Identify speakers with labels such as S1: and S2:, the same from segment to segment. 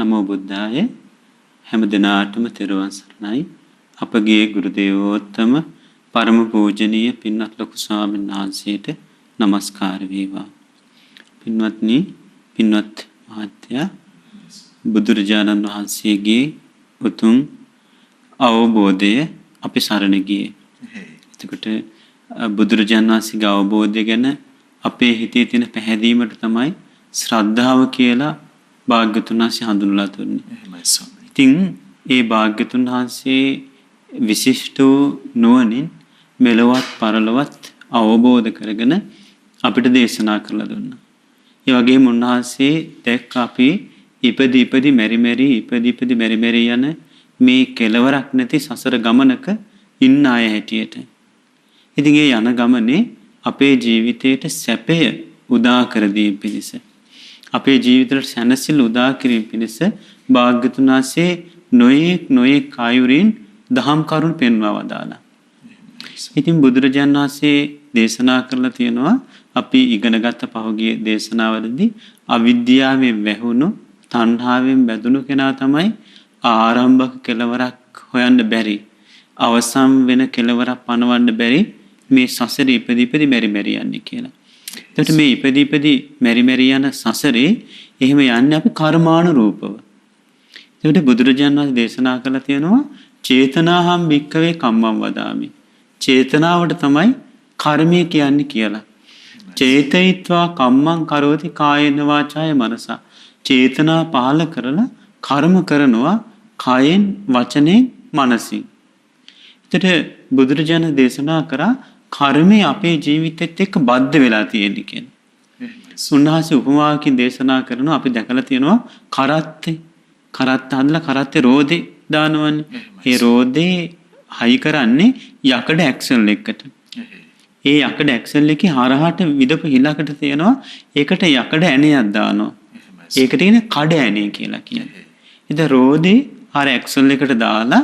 S1: නමෝ බුද්ධාය. හැම දිනාටම තෙරුවන් සරණයි. අපගේ ගුරු දේවෝත්තම පරම පූජනීය පින්වත් ලොකු ස්වාමීන් වහන්සේට নমස්කාර වේවා. පින්වත්නි, පින්වත් මහත්තයා, බුදුරජාණන් වහන්සේගේ උතුම් අවබෝධය අපි සරණ ගියේ. එතකොට බුදුරජාණන් වහන්සේගේ අවබෝධය ගැන අපේ හිතේ තියෙන පැහැදීමට තමයි ශ්‍රද්ධාව කියලා භාග්‍යතුන් වහන්සේ හඳුන්වලා දුන්නේ. ඉතින් ඒ භාග්‍යතුන් වහන්සේ විශිෂ්ට නුවණින් මෙලොවත් පරලොවත් අවබෝධ කරගෙන අපිට දේශනා කරලා දුන්නා. ඒ වගේම උන්වහන්සේ දැක්ක අපි ඉපදි මෙරි යන මේ කෙලවරක් නැති සසර ගමනක ඉන්න අය හැටියට. ඉතින් ඒ යන ගමනේ අපේ ජීවිතයට සැපය උදා කර දීම පිණිස, අපේ ජීවිතවලට සැනසෙල්ල උදා කිරීම පිණිස භාග්‍යතුන් වහන්සේ නොයෙක් ආයුරින් දහම් කරුණු පෙන්වා වදාළා. ඉතින් බුදුරජාණන් වහන්සේ දේශනා කරලා තියෙනවා, අපි ඉගෙනගත්ත පහුගිය දේශනාවලදී අවිද්‍යාවෙන් වැහුණු, තණ්හාවෙන් බැඳුණු කෙනා තමයි ආරම්භක කෙලවරක් හොයන්න බැරි, අවසන් වෙන කෙලවරක් පනවන්න බැරි මේ සසර ඉපදි මෙරි යන්නේ කියලා. එතකොට මේ ඉපදි මෙරි යන සසරේ එහෙම යන්නේ අපි කර්මානුරූපව. එතකොට බුදුරජාණන් වහන්සේ දේශනා කළා තියෙනවා, චේතනාහම් භික්ඛවේ කම්මං වදාමි. චේතනාවට තමයි කර්මය කියන්නේ කියලා. චේතයිත්වා කම්මං කරෝති කායේන වාචාය මනසා. චේතනා පහල කරලා කර්ම කරනවා කායෙන් වචනෙන් මනසින්. එතකොට බුදුරජාණන් දේශනා කරා කර්මය අපේ ජීවිතෙත් එක්ක බද්ධ වෙලා තියෙන්නේ කියන. උන්වහන්සේ උපමාවකින් දේශනා කරනවා, අපි දැකලා තියෙනවා කරත්ත හදලා කරත්තේ රෝදේ දානවනේ. ඒ රෝදේ හයි කරන්නේ යකඩ ඇක්සල් එකකට. ඒ යකඩ ඇක්සල් එකේ හරහාට විදපු හිලකට තියෙනවා, ඒකට යකඩ ඇණයක් දානවා. ඒකට කියන්නේ කඩ ඇණේ කියලා කියන්නේ. ඉතින් රෝදේ අර ඇක්සල් එකට දාලා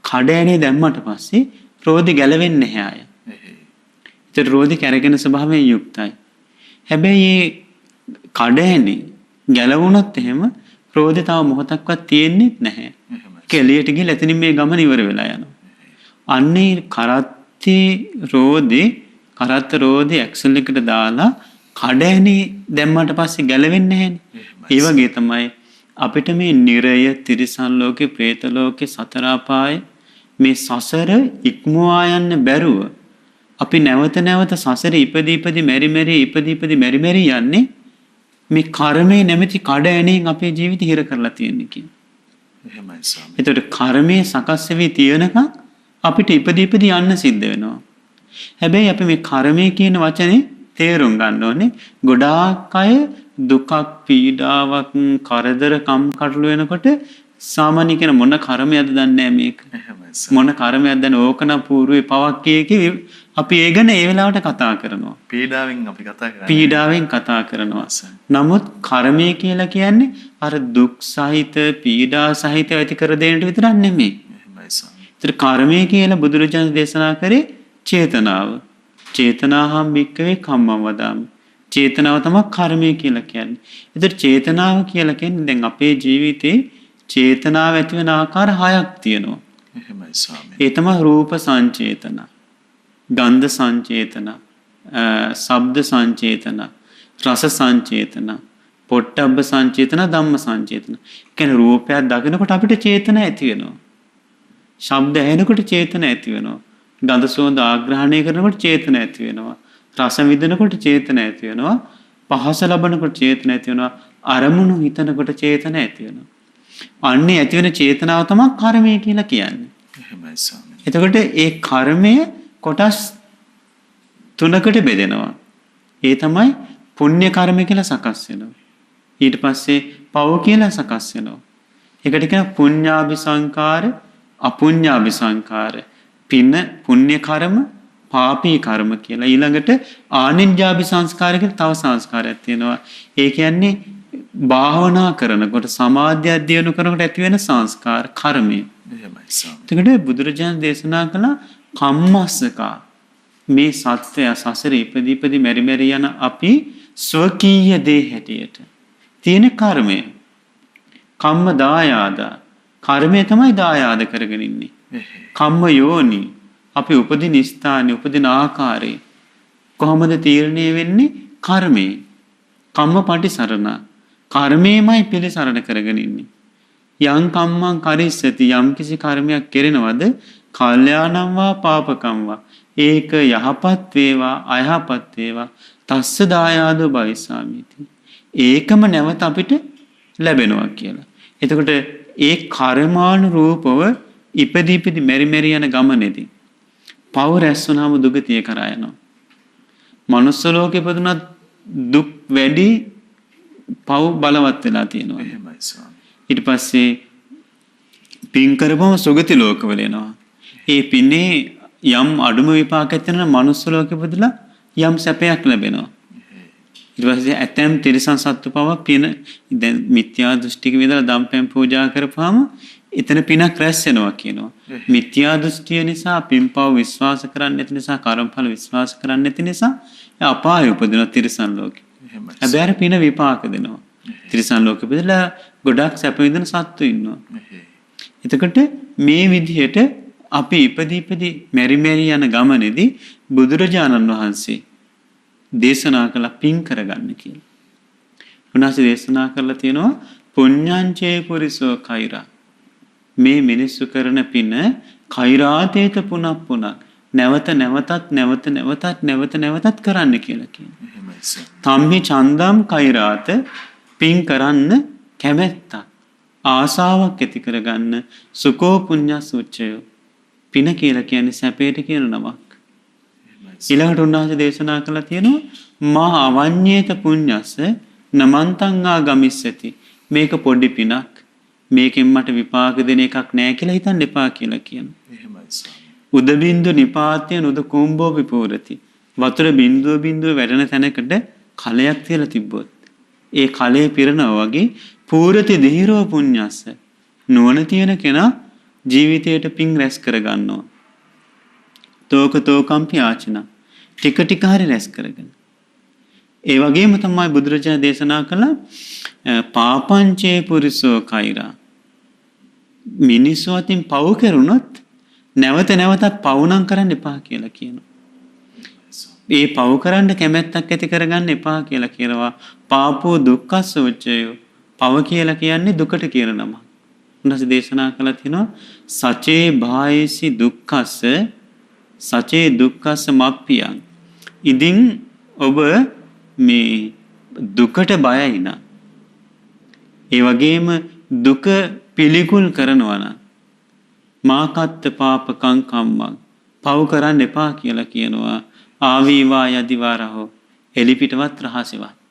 S1: කඩ ඇණේ දැම්මට පස්සේ රෝදේ ගැලවෙන්නේ නැහැ ආය. ඉතින් රෝදේ කැරගෙන ස්වභාවයෙන් යුක්තයි. හැබැයි මේ කඩ ඇණේ ගැලවුණොත් එහෙම රෝදේ තව මොහොතක්වත් තියෙන්නේ නැහැ. කෙලියට ගිහලා එතනින් මේ ගමන ඉවර වෙලා යනවා. අන්නේ කරත්ත රෝදේ ඇක්සල් එකට දාලා කඩ ඇණේ දැම්මට පස්සේ ගැලවෙන්නේ නැහැනේ. ඒ වගේ තමයි අපිට මේ නිරය, තිරිසන් ලෝකේ, പ്രേත ලෝකේ, සතර අපාය මේ සසර ඉක්මවා යන්න බැරුව අපි නැවත සසර ඉපදි මෙරි යන්නේ මේ කර්මයේ නැමැති කඩ ඇණෙන් අපේ ජීවිතය හිර කරලා තියෙන්නේ කියන්නේ. එහෙමයි ස්වාමී. ඒතකොට කර්මයේ සකස් වෙවි තියෙනකන් අපිට ඉපදි යන්න සිද්ධ වෙනවා. හැබැයි අපි මේ කර්මය කියන වචනේ තේරුම් ගන්න ඕනේ. ගොඩාක් අය දුකක්, පීඩාවක්, කරදර, කම්කටොළු වෙනකොට සාමාන්‍ය කියන මොන කර්මයක්ද දන්නේ නැහැ මේක. මොන කර්මයක්ද දන්නේ, ඕකන పూర్වේ පවක් කියේ අපි ඒ ගැන ඒ වෙලාවට කතා කරනවා. පීඩාවෙන් කතා කරනවා. නමුත් කර්මය කියලා කියන්නේ අර දුක් සහිත, පීඩා සහිත ඇති කර දෙන්නට විතරක් නෙමෙයි. ඒතර කර්මය කියලා බුදුරජාණන් දේශනා කරේ චේතනාව. චේතනාහම් භික්ඛවේ කම්මං වදාමි. චේතනාව තමයි කර්මය කියලා කියන්නේ. ඒතර චේතනාව කියලා කියන්නේ දැන් අපේ ජීවිතේ චේතනාව ඇති වෙන ආකාර 6ක් තියෙනවා. එහෙමයි ස්වාමී. ඒ තමයි රූප සංචේතන, ගන්ධ සංචේතන, ශබ්ද සංචේතන, රස සංචේතන, පොට්ටබ්බ සංචේතන, ධම්ම සංචේතන. කියන්නේ රූපයක් දකිනකොට අපිට චේතන ඇති වෙනවා. ශබ්ද ඇහෙනකොට චේතන ඇති වෙනවා. ගන්ධ සුවඳ ආග්‍රහණය කරනකොට චේතන ඇති වෙනවා. රස විඳිනකොට චේතන ඇති වෙනවා. පහස ලබනකොට චේතන ඇති වෙනවා. අරමුණු හිතනකොට චේතන ඇති වෙනවා. අන්නේ ඇති වෙන චේතනාව තමයි කර්මය කියලා කියන්නේ. එහෙමයි ස්වාමී. එතකොට ඒ කර්මය කොටස් 3කට බෙදෙනවා. ඒ තමයි පුණ්‍ය කර්ම කියලා සකස් වෙනවා. ඊට පස්සේ පව් කියලා සකස් වෙනවා. ඒකට කියන පුඤ්ඤාභි සංකාර, අපුඤ්ඤාභි සංකාර. පින, පුණ්‍ය කර්ම, පාපී කර්ම කියලා. ඊළඟට ආනිඤ්ඤාභි සංස්කාර කියලා තව සංස්කාරයක් තියෙනවා. ඒ කියන්නේ භාවනා කරනකොට, සමාධිය අධ්‍යයන කරනකොට ඇති වෙන සංස්කාර කර්මය. එහෙමයි ස්වාමී. එතකොට බුදුරජාණන් දේශනා කළ කම්මස්සකා, මේ සත්‍යය සසර ඉපදි මෙරි යන අපි ස්වකීය දේ හැටියට තියෙන කර්මය. කම්ම දායාද. කර්මය තමයි දායාද කරගෙන ඉන්නේ. කම්ම යෝනි. අපි උපදින ස්ථානේ උපදින ආකාරය කොහොමද තීරණය වෙන්නේ? කර්මයෙන්. කම්ම පටිසරණ. කර්මයමයි පිළිසරණ කරගෙන ඉන්නේ. යං කම්මං කරිස්සති යම් කිසි කර්මයක් කෙරෙනවද? කල්යාණං වා පාපකම් වා. ඒක යහපත් වේවා අයහපත් වේවා තස්ස දායාදෝ භවිස්සාමිති. ඒකම නැවත අපිට ලැබෙනවා කියලා. එතකොට ඒ කර්මානුරූපව ඉපදී මෙරි මෙරි යන ගමනේදී පව රැස් වුණාම දුගතිය කරා යනවා. මනුස්ස ලෝකේ ඉපදුනත් දුක් වැඩි පව බලවත් වෙලා තියෙනවා.
S2: එහෙමයි ස්වාමී.
S1: ඊට පස්සේ පින් කරපුවම සුගති ලෝකවල එනවා. ඒ පිනේ යම් අඩුම විපාකයක් තියෙනවා මනුස්ස ලෝකෙ ඉපදලා යම් සැපයක් ලැබෙනවා. ඊට පස්සේ ඇතැම් තිරිසන් සත්තු පව පින දැන් මිත්‍යා දෘෂ්ටික විදලා දම්පැන් පූජා කරපුවාම එතන පිනක් රැස් වෙනවා කියනවා. මිත්‍යා දෘෂ්ටිය නිසා පින්පව විශ්වාස කරන්නේ නැති නිසා කර්මඵල විශ්වාස කරන්නේ නැති නිසා අපාය උපදින තිරිසන් ලෝකෙ. හැබැයි අර පින විපාක දෙනවා. තිරිසන් ලෝකෙ ඉපදලා ගොඩක් සැප විඳින සත්තු ඉන්නවා. එතකොට මේ විදිහට අපි ඉපදී මෙරි මෙරි යන ගමනේදී බුදුරජාණන් වහන්සේ දේශනා කළ පින් කරගන්න කියලා. උන්වහන්සේ දේශනා කරලා තියෙනවා පුඤ්ඤංචේ පුරිසෝ කෛරා. මේ මිනිස්සු කරන පින කෛරාතේත පුනප්පුනක් නැවත නැවතත් කරන්න කියලා කියනවා. තම්හි චන්දම් කෛරාත පින් කරන්න කැමැත්තක් ආසාවක් ඇති කරගන්න සුකෝ පුඤ්ඤස් උච්චයෝ. පින කියලා කියන්නේ සැපයට කියන නමක්. ඊළඟට උන්වහන්සේ දේශනා කළා තියෙනවා මා අවඤ්ඤේත පුඤ්ඤස්ස නමන්තං ආගමිස්සති. මේක පොඩි පිනක්. මේකෙන් මට විපාක දෙන එකක් නෑ කියලා හිතන්න එපා කියලා කියනවා.
S2: එහෙමයි ස්වාමී.
S1: උද බින්දු නිපාතය නුද කුම්භෝ විපූරති. වතුර බින්දුව වැඩෙන තැනකට කලයක් තියලා තිබ්බොත් ඒ කලයේ පිරනවා වගේ පූරති දීරෝ පුඤ්ඤස්ස. නුවණ තියෙන කෙනා ජීවිතයට පින් රැස් කරගන්නවා. තෝකම්පි ආචන. ටික ටික හරි රැස් කරගෙන. ඒ වගේම තමයි බුදුරජාණන් දේශනා කළා පාපංචේ පුරිසෝ කෛරා. මිනිස්සු අතින් පව් කරුණොත් නැවතත් පවුනම් කරන්න එපා කියලා කියනවා. ඒ පව් කරන්න කැමැත්තක් ඇති කරගන්න එපා කියලා කියනවා. පාපෝ දුක්ඛස්ස උච්චයෝ. පව කියලා කියන්නේ දුකට කියන නම. උන්වහන්සේ දේශනා කළා තියෙනවා සචේ භායසි දුක්ඛස්ස සචේ දුක්ඛස්ස මප්පියං. ඉදින් ඔබ මේ දුකට බයයි නම් ඒ වගේම දුක පිළිකුල් කරනවා නම් මාකත්ත පාපකං කම්මං පව් කරන්න එපා කියලා කියනවා. ආවීවා යදිවාරහෝ එලිපිටවත් රහසෙවත්.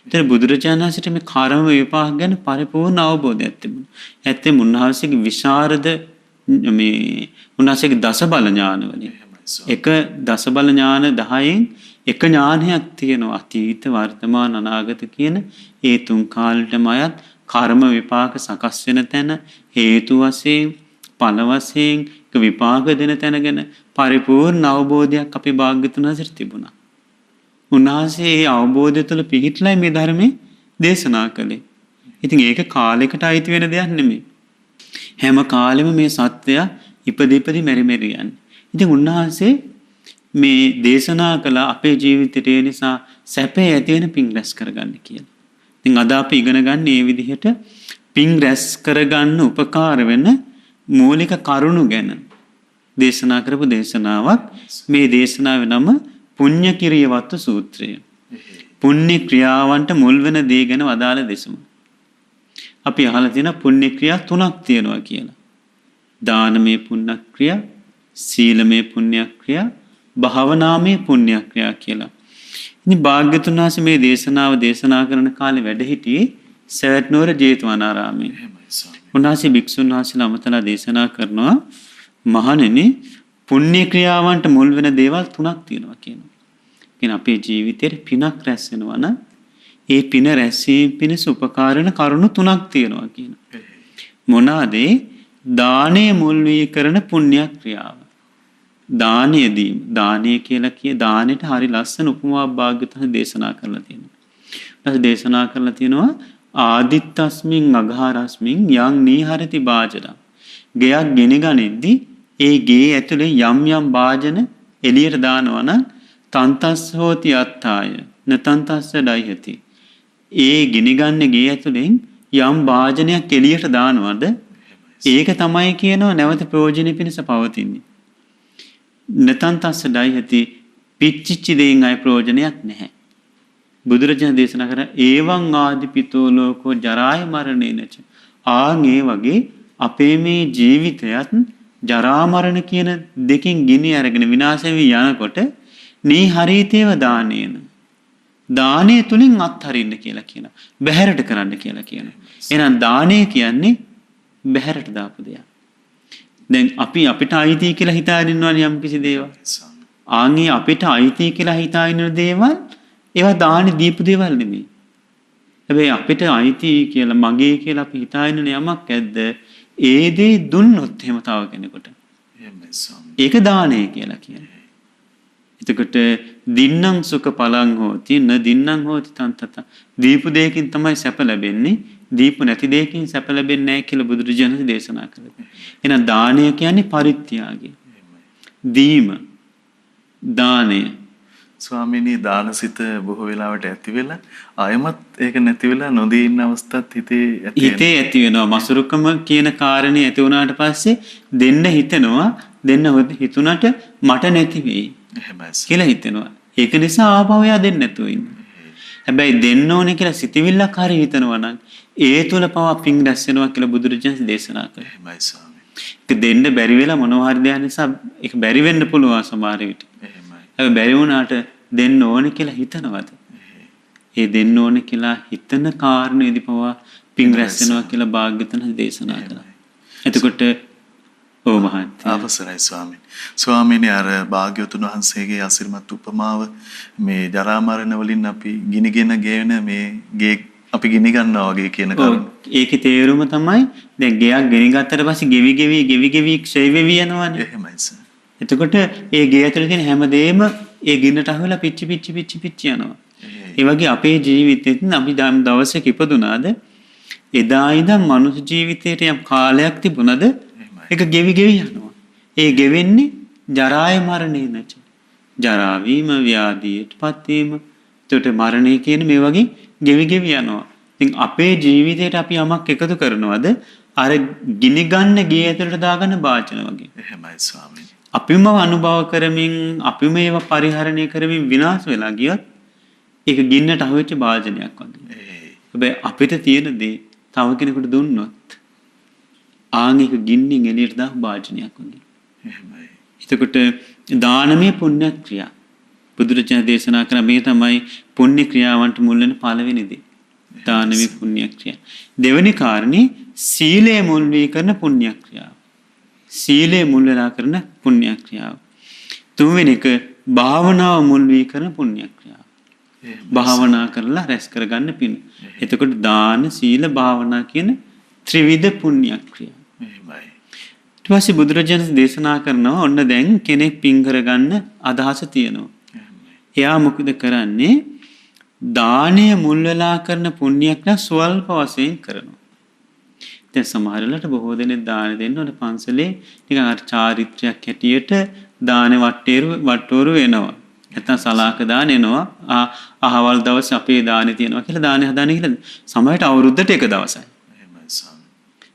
S1: ඒතර බුදුරජාණන් වහන්සේට මේ කර්ම විපාක ගැන පරිපූර්ණ අවබෝධයක් තිබුණා. ඇත්තෙම උන්වහන්සේගේ විශාරද මේ උන්වහන්සේගේ දස බල ඥාන වලින් එක දස බල ඥාන 10න් එක ඥානයක් තියෙනවා. අතීත වර්තමාන අනාගත කියන ඒ තුන් කාලෙටම අයත් කර්ම විපාක සකස් වෙන තැන හේතු වශයෙන් ඵල වශයෙන් විපාක දෙන තැන ගැන පරිපූර්ණ අවබෝධයක් අපි භාග්‍යතුන් වහන්සේට තිබුණා. උන්වහන්සේ ඒ අවබෝධය තුළ පිහිටලා මේ ධර්මයේ දේශනා කළේ. ඉතින් ඒක කාලයකට අයිති වෙන දෙයක් නෙමෙයි. හැම කාලෙම මේ සත්‍යය ඉපදී මෙරි මෙරි යන්නේ. ඉතින් උන්වහන්සේ මේ දේශනා කළ අපේ ජීවිතයට ඒ නිසා සැපේ ඇති වෙන පින් රැස් කරගන්න කියලා. ඉතින් අද අපි ඉගෙන ගන්න මේ විදිහට පින් රැස් කරගන්න උපකාර වෙන මූලික කරුණු ගැන දේශනා කරපු දේශනාවක්. මේ දේශනාවේ නම පුණ්‍ය කිරියවත්තු සූත්‍රය. පුණ්‍ය ක්‍රියාවන්ට මුල් වෙන දේ ගැන වදාළ දෙසම. අපි අහලා තියෙන පුණ්‍ය ක්‍රියා 3ක් තියෙනවා කියලා. දානමය පුණ්‍ය ක්‍රියා, සීලමය පුණ්‍ය ක්‍රියා, භාවනාමය පුණ්‍ය ක්‍රියා කියලා. ඉතින් භාග්‍යතුන් වහන්සේ මේ දේශනාව දේශනා කරන කාලේ වැඩ සිටියේ සවැත් නුවර ජේතවනාරාමයේ. උන්වහන්සේ භික්ෂුන් වහන්සේලා අමතලා දේශනා කරනවා මහණෙනි පුණ්‍ය ක්‍රියාවන්ට මුල් වෙන දේවල් 3ක් තියෙනවා කියනවා. කියන්නේ අපේ ජීවිතේ පිනක් රැස් වෙනවා නම් ඒ පින රැස්වීම පිණිස උපකාර වෙන කරුණු 3ක් තියෙනවා කියනවා. මොනවාද? දානය මුල් වී කරන පුණ්‍ය ක්‍රියාව. දානයේදී දානය කියලා කිය දානෙට හරි ලස්සන උපමාවක් භාග්‍යවතුන් දේශනා කරලා තියෙනවා. ඊට දේශනා කරලා තියෙනවා ආදිත්තස්මින් අගාරස්මින් යං නීහරති භාජන. ගෙයක් ගෙනගනිද්දී ඒ ගේ ඇතුලේ යම් යම් භාජන එළියට දානවා නම් තන්තස් හෝති අත්තාය නතන්තස්ස ඩයිහති. ඒ ගිනිගන්න ගේ ඇතුලෙන් යම් භාජනයක් එළියට දානවද ඒක තමයි කියනවා නැවත ප්‍රයෝජනෙ පිණිස පවතින්නේ. නතන්තස්ස ඩයිහති පිච්චිච්ච දෙයින් අය ප්‍රයෝජනයක් නැහැ. බුදුරජාණන් දේශනා කර ඒවං ආදිපිතෝ ලෝකෝ ජරාය මරණේනච. ආන් ඒ වගේ අපේ මේ ජීවිතයත් ජරා මරණ කියන දෙකෙන් ගිනි අරගෙන විනාශ වෙවි යනකොට නී හරීතේව දානේන. දානය තුලින් අත්හරින්න කියලා කියනවා. බැහැරට කරන්න කියලා කියනවා. එහෙනම් දානය කියන්නේ බැහැරට දාපු දෙයක්. දැන් අපි අපිට අයිති කියලා හිතාගෙන ඉන්නවනේ යම් කිසි දේවල්. ආන්ගේ අපිට අයිති කියලා හිතාගෙන ඉන්න දේවල් ඒවා දානි දීපු දේවල් නෙමෙයි. හැබැයි අපිට අයිති කියලා මගේ කියලා අපි හිතාගෙන යමක් ඇද්ද? ඒ දේ දුන්නොත් එහෙම තව කෙනෙකුට. ඒක දානය කියලා කියන්නේ. එතකොට දින්නම් සුඛ පලං හෝති න දින්නම් හෝති තන්තත. දීපු දෙයකින් තමයි සැප ලැබෙන්නේ. දීපු නැති දෙයකින් සැප ලැබෙන්නේ නැහැ කියලා බුදුරජාණන් දේශනා කළා. එහෙනම් දානය කියන්නේ පරිත්‍යාගය. දීම දානය.
S2: ස්වාමීනි දානසිත බොහෝ වෙලාවට ඇති වෙලා ආයමත් ඒක නැති වෙලා නොදී ඉන්න අවස්ථාත් හිතේ
S1: ඇති වෙනවා. මසුරුකම කියන කාරණේ ඇති වුණාට පස්සේ දෙන්න හිතනවා දෙන්න හිතුණට මට නැති වෙයි.
S2: එහෙමයි
S1: කියලා හිතෙනවා. ඒක නිසා ආපහු එයා දෙන්න නැතුව ඉන්නවා. හැබැයි දෙන්න ඕනේ කියලා සිතවිල්ලක් හරි හිතනවා නම් ඒ තුල පවා පිං රැස් වෙනවා කියලා බුදුරජාණන් දේශනා කළා.
S2: එහෙමයි ස්වාමී.
S1: ඒක දෙන්න බැරි වෙලා මොනවා හරි දෙයක් නිසා ඒක බැරි වෙන්න පුළුවන් සමහර විට.
S2: එහෙමයි.
S1: හැබැයි බැරි වුණාට දෙන්න ඕනේ කියලා හිතනවද? ඒ දෙන්න ඕනේ කියලා හිතන කාරණේදී පවා පිං රැස් වෙනවා කියලා භාග්‍යවතුන් දේශනා කළා. එතකොට ඕ මහත්තයා
S2: අවසරයි ස්වාමීනි. ස්වාමීනි අර භාග්‍යවතුන් වහන්සේගේ අසිරිමත් උපමාව මේ ජරා මරණ වලින් අපි ගිනිගෙන ගෙන මේ ගේ අපි ගිනි ගන්නවා වගේ කියන කරුණ.
S1: ඒකේ තේරුම තමයි දැන් ගෙයක් ගෙනි ගත්තට පස්සේ ගෙවි ගෙවි ක්ෂය වෙවි යනවානේ.
S2: එහෙමයි සර්.
S1: එතකොට ඒ ගේ ඇතුලේ තියෙන හැමදේම ඒ ගින්නට අහුවෙලා පිච්චි යනවා. ඒ වගේ අපේ ජීවිතෙත් අපි දවසක ඉපදුනාද එදා ඉඳන් මනුස්ස ජීවිතේට යම් කාලයක් තිබුණාද ඒක ගෙවි යනවා. ඒ ගෙවෙන්නේ ජරාය මරණේ නැච. ජරා වීම ව්‍යාධියටපත් වීම. එතකොට මරණය කියන මේ වගේ ගෙවි යනවා. ඉතින් අපේ ජීවිතේට අපි යමක් එකතු කරනවද අර ගිනි ගන්න ගේ ඇතුළට දාගන්න වාචන වගේ.
S2: එහෙමයි ස්වාමීනි.
S1: අපිම අනුභව කරමින් අපිම ඒවා පරිහරණය කරමින් විනාශ වෙලා ගියොත් ඒක ගින්නට අහුවෙච්ච භාජනයක් වගේ. හැබැයි අපිට තියෙන දේ තව කෙනෙකුට දුන්නොත් ආංගික ගින්නින් එළියට දාපු භාජනයක් වගේ.
S2: එහෙමයි.
S1: එතකොට දානමය පුණ්‍ය ක්‍රියා බුදුරජාණන් දේශනා කරන මේ තමයි පුණ්‍ය ක්‍රියාවන්ට මුල් වෙන පළවෙනි දේ. දානමය පුණ්‍ය ක්‍රියා. දෙවෙනි කාරණේ සීලය මුල් වී කරන පුණ්‍ය ක්‍රියාව. සීලය මුල් වෙලා කරන පුණ්‍ය ක්‍රියාව. තුන්වෙනි එක භාවනාව මුල් වී කරන පුණ්‍ය ක්‍රියාව. භාවනා කරලා රැස් කරගන්න පින. එතකොට දාන සීල භාවනා කියන ත්‍රිවිධ පුණ්‍ය ක්‍රියා.
S2: එහෙමයි.
S1: ඊට පස්සේ බුදුරජාණන් දේශනා කරනවා ඔන්න දැන් කෙනෙක් පින් කරගන්න අදහස තියෙනවා. එයා මොකද කරන්නේ? දානය මුල් වෙලා කරන පුණ්‍ය ක්‍රියා ස්වල්ප වශයෙන් කරනවා. දැන් සමහර වෙලාවට බොහෝ දෙනෙක් දාන දෙන්න ඕන පන්සලේ නිකන් අර චාරිත්‍රයක් හැටියට දාන වට්ටෝරු වෙනවා. නැත්නම් සලාක දාන එනවා. අහවල් දවස් අපේ දානේ තියෙනවා කියලා දානේ හදාන්නේ කියලා. සමහරට අවුරුද්දට එක දවසයි.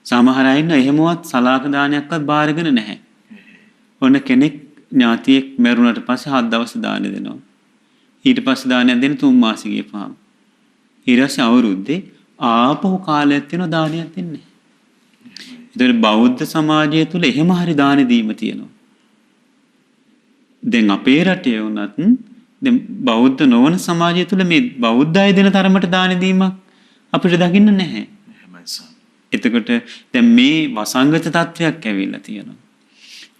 S1: සමහර අය ඉන්න එහෙමවත් සලාක දානයක්වත් බාරගෙන නැහැ. ඔන්න කෙනෙක් ඥාතියෙක් මැරුණට පස්සේ 7 දවස් දාන දෙනවා. ඊට පස්සේ දානයක් දෙන්න 3 මාසෙ ගියපහම. ඊට පස්සේ අවුරුද්දේ ආපහු කාලයක් තියෙනවා දානයක් දෙන්නේ. ඒතර බෞද්ධ සමාජය තුල එහෙම හරි දාන දීම තියෙනවා. දැන් අපේ රටේ වුණත් දැන් බෞද්ධ නොවන සමාජය තුල මේ බෞද්ධ අය දෙන තරමට දාන දීමක් අපිට දකින්න නැහැ. එතකොට දැන් මේ වසංගත තත්වයක් ඇවිල්ලා තියෙනවා.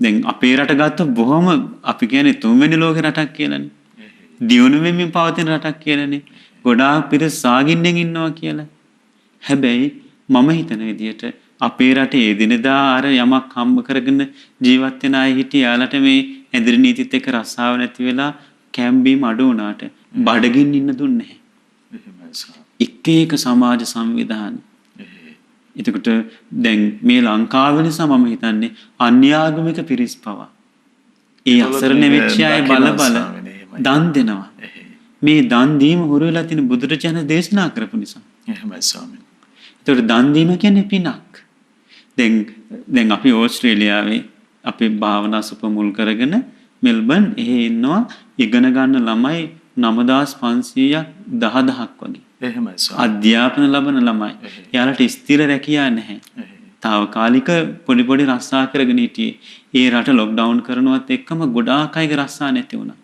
S1: දැන් අපේ රට ගත්තොත් බොහොම අපි කියන්නේ තුන්වෙනි ලෝක රටක් කියලානේ. දියුණු වෙමින් පවතින රටක් කියලානේ. ගොඩාක් පිරිස සාගින්නෙන් ඉන්නවා කියලා. හැබැයි මම හිතන විදිහට අපේ රටේ එදිනෙදා අර යමක් හම්බ කරගෙන ජීවත් වෙන අය හිටිය යාලට මේ ඇඳිරි නීතිත් එක්ක රස්සාව නැති වෙලා කැම්බීම් අඩු වුණාට බඩගින්න ඉන්න දුන්නේ නැහැ. එක එක එක සමාජ සංවිධාන. එතකොට දැන් මේ ලංකාව නිසා මම හිතන්නේ අන්‍යාගමික පිරිස් පවා ඒ අසරණ වෙච්ච අය බල දන් දෙනවා. මේ දන් දීම හුරු වෙලා තියෙන බුදුරජාණන් දේශනා කරපු නිසා.
S2: එහෙමයි ස්වාමීනි.
S1: ඒතකොට දන් දීම කියන්නේ පිනක්. දැන් අපි ඕස්ට්‍රේලියාවේ අපේ භාවනා සුප මුල් කරගෙන මෙල්බන් එහෙ ඉන්නවා ඉගෙන ගන්න ළමයි 9500ක් 10000ක් වගේ.
S2: එහෙමයි ස්වාමීනි.
S1: අධ්‍යාපන ලබන ළමයි. එයාලට ස්ථිර රැකියාවක් නැහැ. తాවකාලික පොඩි පොඩි රස්සා කරගෙන හිටියේ. ඒ රට ලොක්ඩවුන් කරනවත් එක්කම ගොඩාක් අයගේ රස්සා නැති වුණා.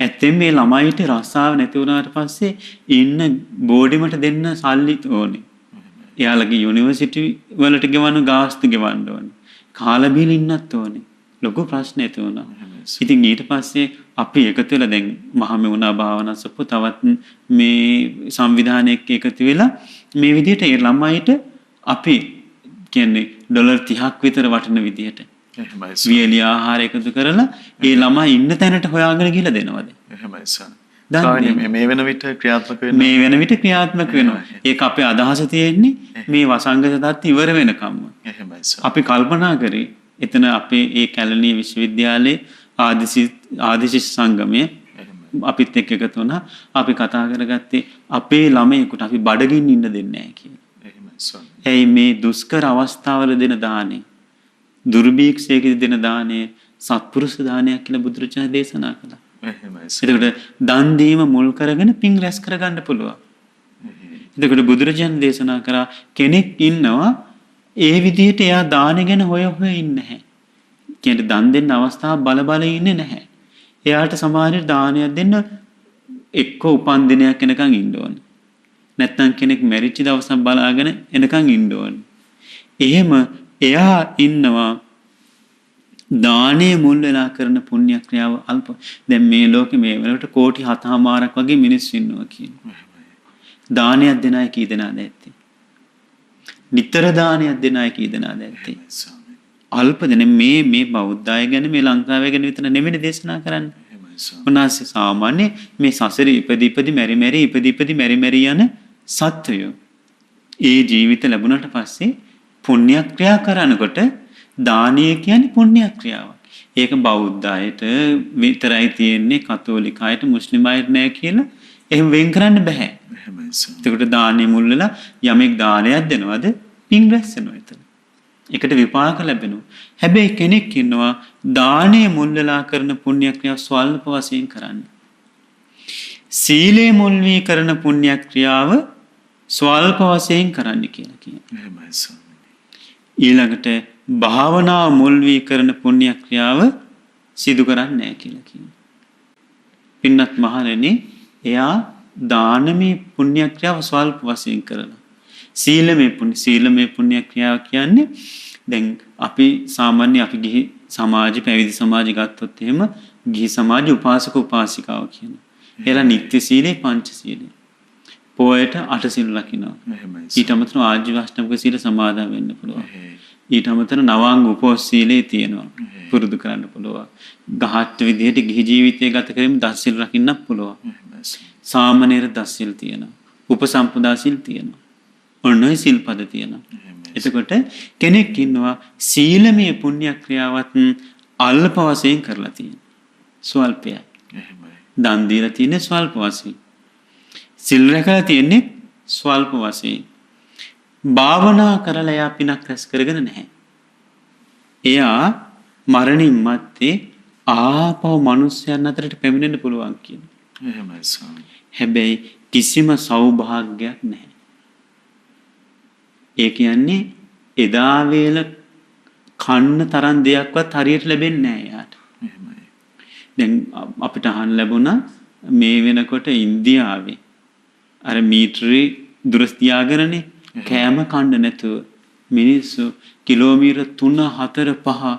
S1: ඇත්තෙන් මේ ළමයිට රස්සාව නැති වුණාට පස්සේ ඉන්න බෝඩිමට දෙන්න සල්ලි ඕනේ. එයාලගේ යුනිවර්සිටි වලට ගෙවන්න ගාස්තු ගෙවන්න ඕනේ. කාලා බීලා ඉන්නත් ඕනේ. ලොකු ප්‍රශ්න ඇති වුණා. ඉතින් ඊට පස්සේ අපි එකතු වෙලා දැන් මහමෙවුනා භාවනා සප්පු තවත් මේ සංවිධානයක එකතු වෙලා මේ විදිහට ඒ ළමයිට අපි කියන්නේ ඩොලර් 30ක් විතර වටින විදිහට
S2: එහෙමයි
S1: වියලි ආහාර එකතු කරලා ඒ ළමයි ඉන්න තැනට හොයාගෙන ගිහලා දෙනවද?
S2: එහෙමයි ස්වාමීනි. මේ වෙන විට ක්‍රියාත්මක වෙනවා.
S1: මේ වෙන විට ක්‍රියාත්මක වෙනවා. ඒක අපේ අදහස තියෙන්නේ මේ වසංගත තත් ඉවර වෙනකම්ම.
S2: එහෙමයි
S1: අපි කල්පනා කරේ එතන අපේ ඒ කැලණිය විශ්වවිද්‍යාලයේ ආදිශිෂ්‍ය සංගමයේ අපිත් එක්ක එකතු වුණා. අපි කතා කරගත්තේ අපේ ළමයෙකුට අපි බඩගින්න ඉන්න දෙන්නේ නැහැ කියලා.
S2: එහෙමයි ස්වාමීනි.
S1: ඇයි මේ දුෂ්කර අවස්ථාවල දෙන දානේ දුර්භීක්ෂයකදී දෙන දානේ සත්පුරුෂ දානයක් කියලා බුදුරජාණන් දේශනා කළා.
S2: එහෙමයි.
S1: එතකොට දන් දීම මුල් කරගෙන පින් රැස් කරගන්න පුළුවන්. එතකොට බුදුරජාණන් දේශනා කරා කෙනෙක් ඉන්නවා ඒ විදිහට එයා දාන ගැන හොය ඉන්නේ නැහැ. කියන්නේ දන් දෙන්න අවස්ථාව බල ඉන්නේ නැහැ. එයාට සමහරවිට දානයක් දෙන්න එක්ක උපන් දිනයක් එනකන් ඉන්න ඕනේ. නැත්නම් කෙනෙක් මැරිච්ච දවසක් බලාගෙන එනකන් ඉන්න ඕනේ. එහෙම එයා ඉන්නවා දානේ මුල් වෙලා කරන පුණ්‍ය ක්‍රියාව අල්ප. දැන් මේ ලෝකේ මේ වෙනකොට කෝටි 7මාරක් වගේ මිනිස්සු ඉන්නවා කියනවා. දානයක් දෙන අය කී දෙනාද ඇත්තේ? නිතර දානයක් දෙන අය කී දෙනාද ඇත්තේ? අල්ප දෙන මේ බෞද්ධ අය ගැන මේ ලංකාවේ ගැන විතර නෙමෙයි දේශනා කරන්නේ. උනාසේ සාමාන්‍ය මේ සසරේ ඉපදි මෙරි යන සත්වයෝ ඒ ජීවිත ලැබුණට පස්සේ පුණ්‍ය ක්‍රියා කරනකොට දානීය කියන්නේ පුණ්‍ය ක්‍රියාවක්. ඒක බෞද්ධ අයට විතරයි තියෙන්නේ කතෝලික අයට මුස්ලිම් අයට නෑ කියලා එහෙම වෙන් කරන්න බෑ. එහෙමයි සර්. ඒකට දානේ මුල් වෙලා යමෙක් දානයක් දෙනවද පින් රැස් වෙනවා එතන. ඒකට විපාක ලැබෙනවා. හැබැයි කෙනෙක් ඉන්නවා දානේ මුල් වෙලා කරන පුණ්‍ය ක්‍රියාව ස්වල්ප වශයෙන් කරන්නේ. සීලේ මුල් වී කරන පුණ්‍ය ක්‍රියාව ස්වල්ප වශයෙන් කරන්න කියලා කියනවා. එහෙමයි සර්. ඊළඟට භාවනා මුල් වී කරන පුණ්‍ය ක්‍රියාව සිදු කරන්නේ නැහැ කියලා කියනවා. පින්නත් මහණෙනි එයා දානමේ පුණ්‍ය ක්‍රියාව ස්වල්ප වශයෙන් කරනවා. සීලමේ පුණ්‍ය ක්‍රියාව කියන්නේ දැන් අපි සාමාන්‍ය අපි ගිහි සමාජ පැවිදි සමාජ ගත්තොත් එහෙම ගිහි සමාජ උපාසක උපාසිකාව කියනවා. එලා නිත්‍ය සීලේ පංච සීලේ. පොයට අට සීල් රකින්නවා. ඊට අමතරව ආජීවාෂ්ටමක සීල සමාදන් වෙන්න පුළුවන්. ඊට අමතරව නවාංග උපෝස් සීලේ තියෙනවා. පුරුදු කරන්න පුළුවන්. ගහත් විදිහට ගිහි ජීවිතය ගත කරමින් දස සීල් රකින්නත් පුළුවන්. සාමනීර දස සීල් තියෙනවා. උපසම්පදා සීල් තියෙනවා. ඔන්නෝයි සිල්පද තියෙනවා. එතකොට කෙනෙක් ඉන්නවා සීලමය පුණ්‍ය ක්‍රියාවත් අල්ප වශයෙන් කරලා තියෙනවා. ස්වල්පයයි. දන් දීලා තියෙන්නේ ස්වල්ප වශයෙන්. සිල් රැකලා තියෙන්නේ ස්වල්ප වශයෙන්. භාවනා කරලා එයා පිනක් රැස් කරගෙන නැහැ. එයා මරණින් මත්තේ ආපහු මිනිස්යන් අතරට පැමිණෙන්න පුළුවන් කියනවා. එහෙමයි ස්වාමී. හැබැයි කිසිම සෞභාග්‍යයක් නැහැ. ඒ කියන්නේ එදා වේල කන්න තරම් දෙයක්වත් හරියට ලැබෙන්නේ නැහැ යාට. එහෙමයි. දැන් අපිට අහන්න ලැබුණා මේ වෙනකොට ඉන්දියාවේ අර මීටරේ දුරස් තියාගෙනනේ කෑම කන්න නැතුව මිනිස්සු කිලෝමීටර් 3 4 5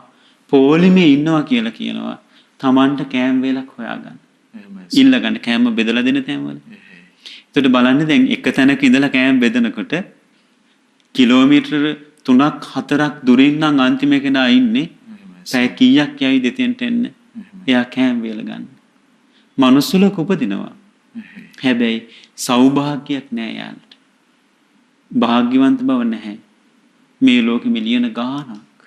S1: පොලිමේ ඉන්නවා කියලා කියනවා. Tamanට කෑම වේලක් හොයාගන්න. එහෙමයි. ඉල්ලගන්න කෑම බෙදලා දෙන තැන්වල. ඒකට බලන්න දැන් එක තැනක ඉඳලා කෑම බෙදනකොට කිලෝමීටර් 3ක් 4ක් දුරින් නම් අන්තිම කෙනා ඉන්නේ. පැය කීයක් යයිද එතෙන්ට එන්න? එයා කෑම වේල ගන්න. මනුස්සලක උපදිනවා. හැබැයි සෞභාග්‍යයක් නෑ යාළුවා. භාග්‍යවන්ත බව නැහැ. මේ ලෝකෙ මිලියන ගාණක්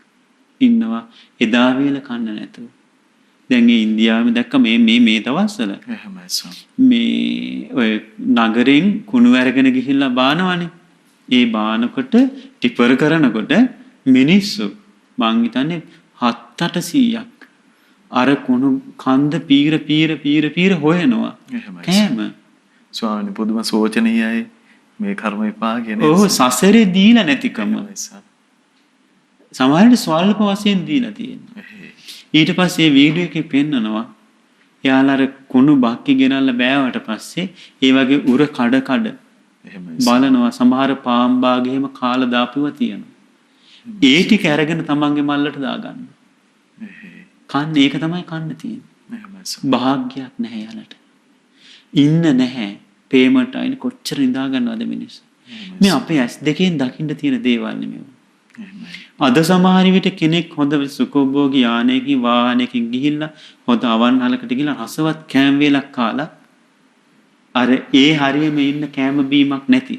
S1: ඉන්නවා එදා වේල කන්න නැතුව. දැන් ඉන්දියාවේ දැක්ක මේ දවස්වල
S2: එහෙමයි සම්.
S1: මේ ඔය නගරෙන් කුණු අරගෙන ගිහිල්ලා බානවනේ. ඒ බානකොට ටිපර් කරනකොට මිනිස්සු මං හිතන්නේ 7-800ක් අර කුණු කන්ද පීර හොයනවා.
S2: එහෙමයි.
S1: කෑම.
S2: ස්වාමීනි පුදුම සෝචනීයයි මේ කර්ම විපාකය නේද?
S1: ඔව් සසරේ දීලා නැතිකම.
S2: එහෙමයි සම්.
S1: සමහරවිට ස්වල්ප වශයෙන් දීලා තියෙනවා. ඊට පස්සේ වීඩියෝ එකේ පෙන්නනවා එයාලා අර කුණු බක්කි ගෙනල්ලා බෑවට පස්සේ ඒ වගේ උර කඩ
S2: එහෙමයි.
S1: බලනවා සමහර පාම්බාගෙම කාලා දාපුවා තියෙනවා. ඒ ටික අරගෙන තමන්ගේ මල්ලට දාගන්න. කන්න ඒක තමයි කන්න තියෙන්නේ.
S2: එහෙමයි සම්.
S1: භාග්‍යයක් නැහැ යාලට. ඉන්න නැහැ. පේමන්ට් අයින් කොච්චර නිදා ගන්නවද මිනිස්සු. මේ අපේ ඇස් දෙකෙන් දකින්න තියෙන දේවල් නෙමෙයි.
S2: එහෙමයි.
S1: අද සමහර විට කෙනෙක් හොඳ සුඛෝභෝගී යානයකින් වාහනයකින් ගිහිල්ලා හොඳ අවන්හලකට ගිහිල්ලා රසවත් කෑම වේලක් කාලා අර ඒ හරියම ඉන්න කෑම බීමක් නැති